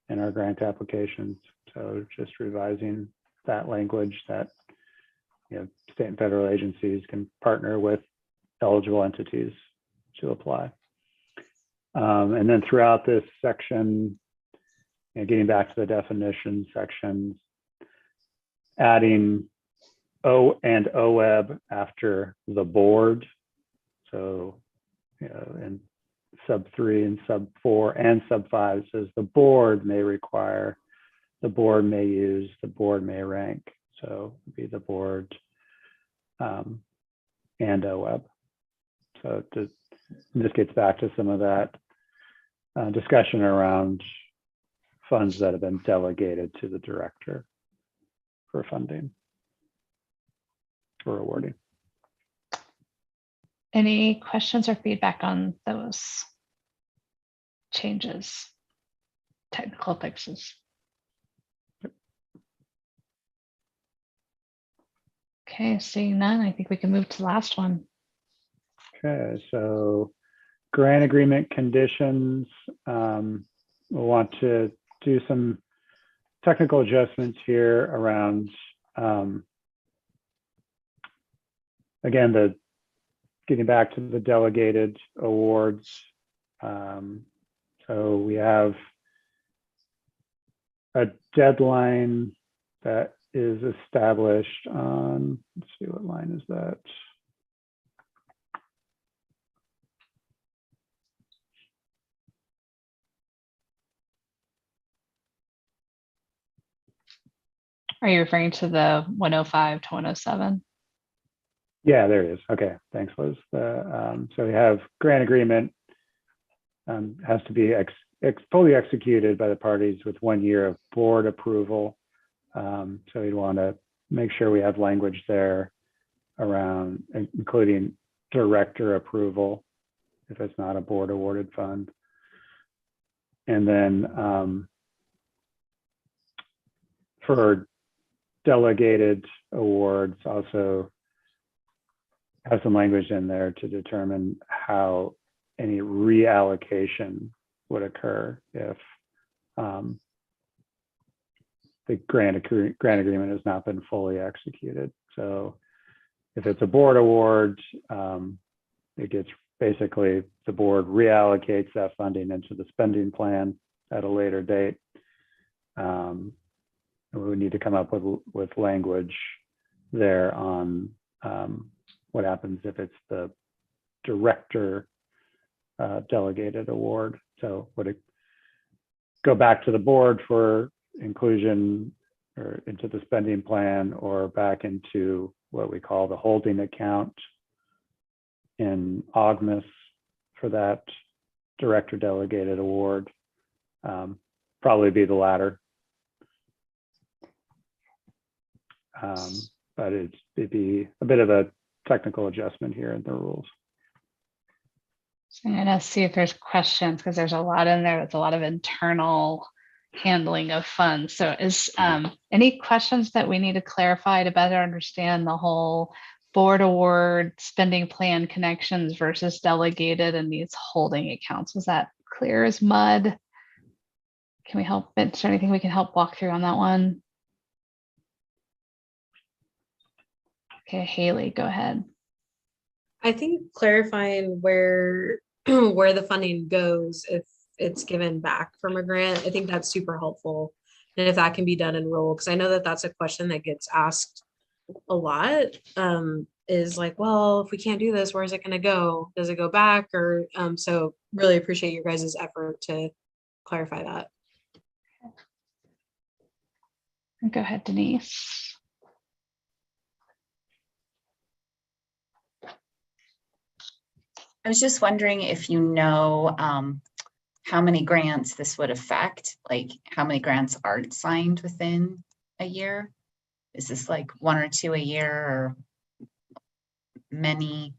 in our grant applications. So just revising that language that state and federal agencies can partner with eligible entities to apply. And then throughout this section, getting back to the definition sections, adding O and OEB after the board. So, in sub 3 and sub 4 and sub 5 says the board may require, the board may use, the board may rank. So it'd be the board and OEB. So this gets back to some of that discussion around funds that have been delegated to the director for funding or awarding. Any questions or feedback on those changes, technical fixes? Okay, seeing none, I think we can move to the last one. Okay, so grant agreement conditions. We'll want to do some technical adjustments here around, again, getting back to the delegated awards. So we have a deadline that is established on, let's see, what line is that? Are you referring to the 105 to 107? Yeah, there it is. Okay, thanks, Liz. So we have grant agreement has to be fully executed by the parties with 1 year of board approval. So we'd want to make sure we have language there around including director approval if it's not a board awarded fund. And then for delegated awards, also have some language in there to determine how any reallocation would occur if the grant agreement has not been fully executed. So if it's a board award, it gets basically the board reallocates that funding into the spending plan at a later date. We would need to come up with language there on what happens if it's the director delegated award. So would it go back to the board for inclusion or into the spending plan or back into what we call the holding account in Augmus for that director delegated award? Probably be the latter. But it'd be a bit of a technical adjustment here in the rules. So I'm gonna see if there's questions because there's a lot in there. That's a lot of internal handling of funds. So is any questions that we need to clarify to better understand the whole board award spending plan connections versus delegated and these holding accounts? Was that clear as mud? Can we help? Is there anything we can help walk through on that one? Okay, Haley, go ahead. I think clarifying where where the funding goes if it's given back from a grant, I think that's super helpful. And if that can be done in rule, because I know that that's a question that gets asked a lot, is like, well, if we can't do this, where's it going to go? Does it go back? Or so really appreciate your guys' effort to clarify that. Go ahead, Denise. I was just wondering if you know how many grants this would affect, like how many grants aren't signed within a year? Is this like 1 or 2 a year or many?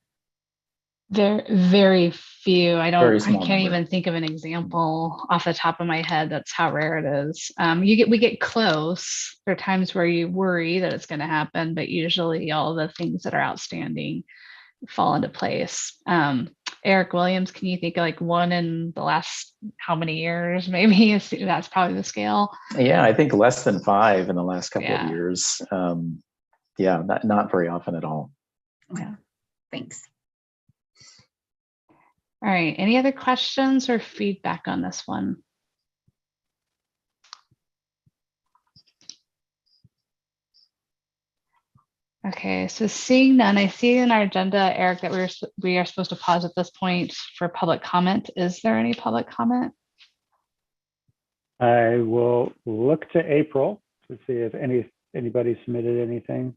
Very few. I can't number. even think of an example off the top of my head. That's how rare it is. We get close. There are times where you worry that it's going to happen, but usually all the things that are outstanding fall into place. Eric Williams, can you think of like one in the last how many years? Maybe that's probably the scale. Yeah, I think less than 5 in the last couple of years. Yeah, not very often at all. Yeah, thanks. All right, any other questions or feedback on this one? Okay, so seeing none, I see in our agenda, Eric, that we are supposed to pause at this point for public comment. Is there any public comment? I will look to April to see if anybody submitted anything.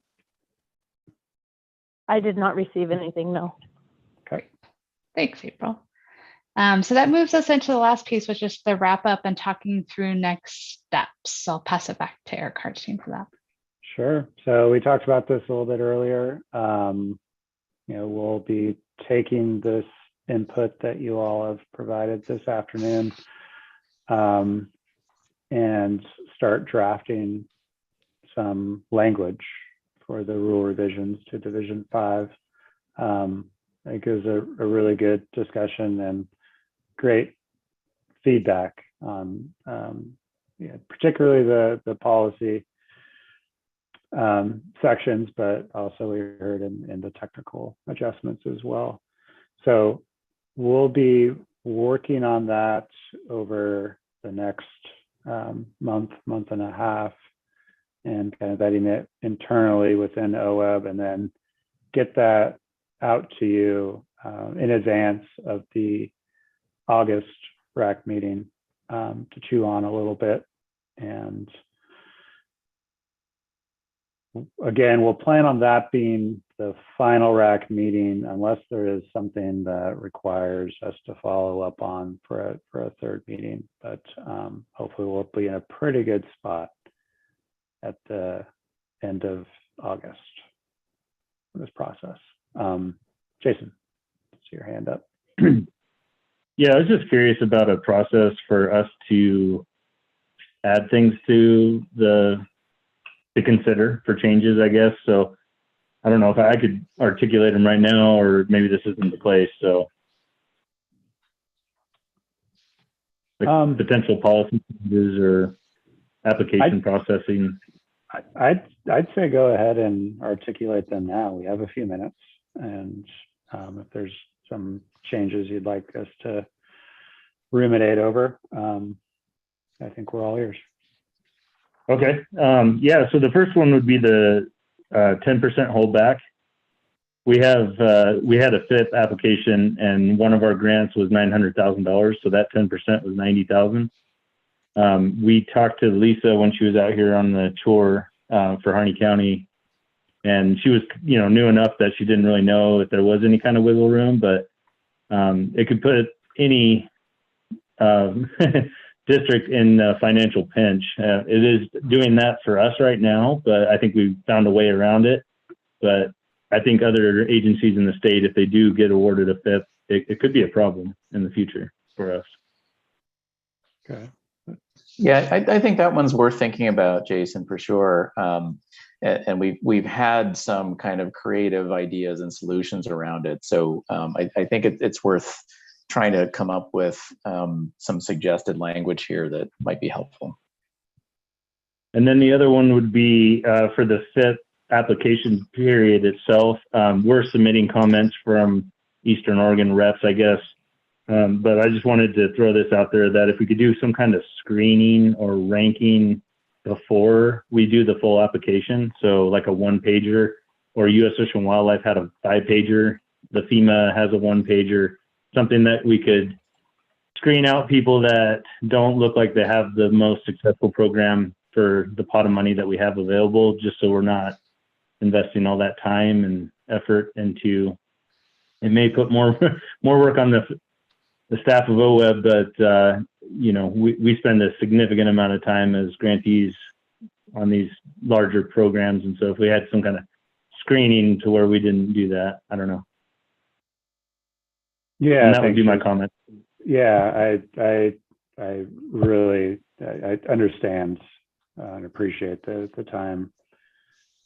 I did not receive anything, no. Okay. Thanks, April. So that moves us into the last piece, which is the wrap up and talking through next steps. So I'll pass it back to Eric Hartstein for that. Sure. So we talked about this a little bit earlier. We'll be taking this input that you all have provided this afternoon and start drafting some language for the rule revisions to Division 5. I think it was a really good discussion and great feedback on particularly the policy sections, but also we heard in the technical adjustments as well. So we'll be working on that over the next month and a half, and kind of vetting it internally within OWEB, and then get that out to you in advance of the August RAC meeting to chew on a little bit. And again, we'll plan on that being the final RAC meeting, unless there is something that requires us to follow up on for a third meeting. But hopefully we'll be in a pretty good spot at the end of August for this process. Jason, I see your hand up. Yeah, I was just curious about a process for us to add things to consider for changes, I guess. So I don't know if I could articulate them right now, or maybe this isn't the place. So potential policy changes or application processing. I'd say go ahead and articulate them now. We have a few minutes, and if there's some changes you'd like us to ruminate over, I think we're all ears. Okay. Yeah. So the first one would be the 10% holdback. We had a FIP application, and one of our grants was $900,000. So that 10% was $90,000. We talked to Lisa when she was out here on the tour for Harney County, and she was, new enough that she didn't really know if there was any kind of wiggle room, but it could put any district in a financial pinch. It is doing that for us right now, but I think we've found a way around it. But I think other agencies in the state, if they do get awarded a FIP, it could be a problem in the future for us. Okay. Yeah, I think that one's worth thinking about, Jason, for sure. And we've had some kind of creative ideas and solutions around it. So I think it's worth trying to come up with some suggested language here that might be helpful. And then the other one would be for the FIP application period itself. We're submitting comments from Eastern Oregon reps, I guess. But I just wanted to throw this out there that if we could do some kind of screening or ranking before we do the full application, so like a 1-pager, or U.S. Fish and Wildlife had a 5-pager, the FEMA has a 1-pager, something that we could screen out people that don't look like they have the most successful program for the pot of money that we have available, just so we're not investing all that time and effort into. It may put more work on the staff of OWEB, but we spend a significant amount of time as grantees on these larger programs, and so if we had some kind of screening to where we didn't do that, I don't know. Yeah, and that would be my comment. Yeah, I really understand and appreciate the time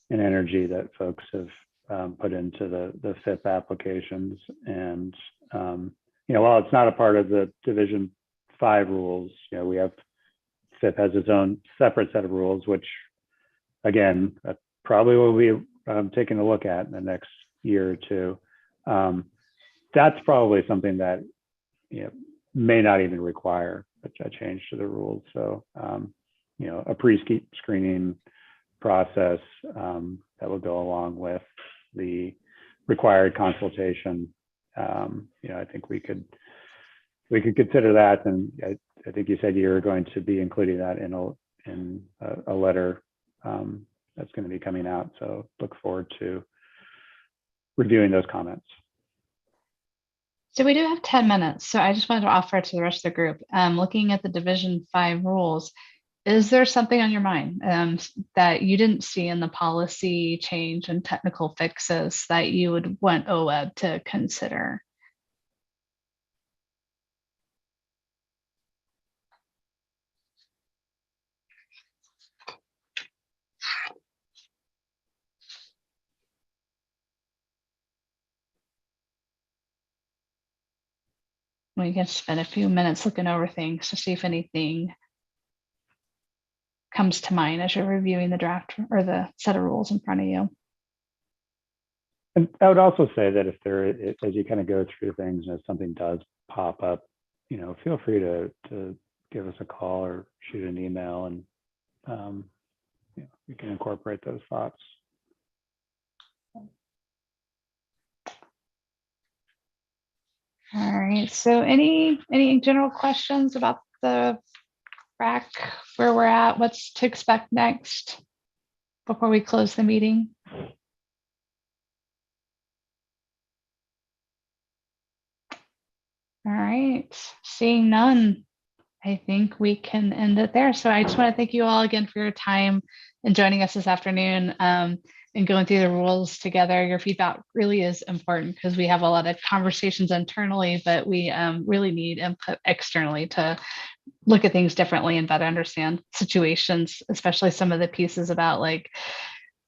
and energy that folks have put into the FIP applications, and while it's not a part of the Division 5 rules, we have FIP has its own separate set of rules, which again probably will be taking a look at in the next year or two. That's probably something that may not even require a change to the rules. So a pre-screening process that will go along with the required consultation. I think we could consider that, and I think you said you're going to be including that in a letter that's going to be coming out. So look forward to reviewing those comments. So we do have 10 minutes. So I just wanted to offer to the rest of the group, looking at the Division 5 rules, is there something on your mind that you didn't see in the policy change and technical fixes that you would want OWEB to consider? We can spend a few minutes looking over things to see if anything comes to mind as you're reviewing the draft or the set of rules in front of you. And I would also say that if as you kind of go through things, and if something does pop up, feel free to give us a call or shoot an email, and we can incorporate those thoughts. All right. So any general questions about the RAC, where we're at, what's to expect next before we close the meeting? All right. Seeing none, I think we can end it there. So I just want to thank you all again for your time and joining us this afternoon, and going through the rules together. Your feedback really is important because we have a lot of conversations internally, but we really need input externally to look at things differently and better understand situations, especially some of the pieces about like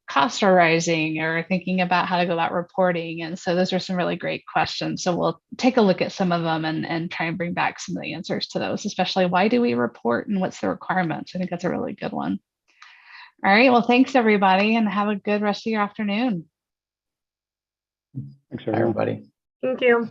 costs are rising or thinking about how to go about reporting. And so those are some really great questions. So we'll take a look at some of them and try and bring back some of the answers to those, especially why do we report and what's the requirements? I think that's a really good one. All right. Well, thanks everybody, and have a good rest of your afternoon. Thanks, everybody. Thank you.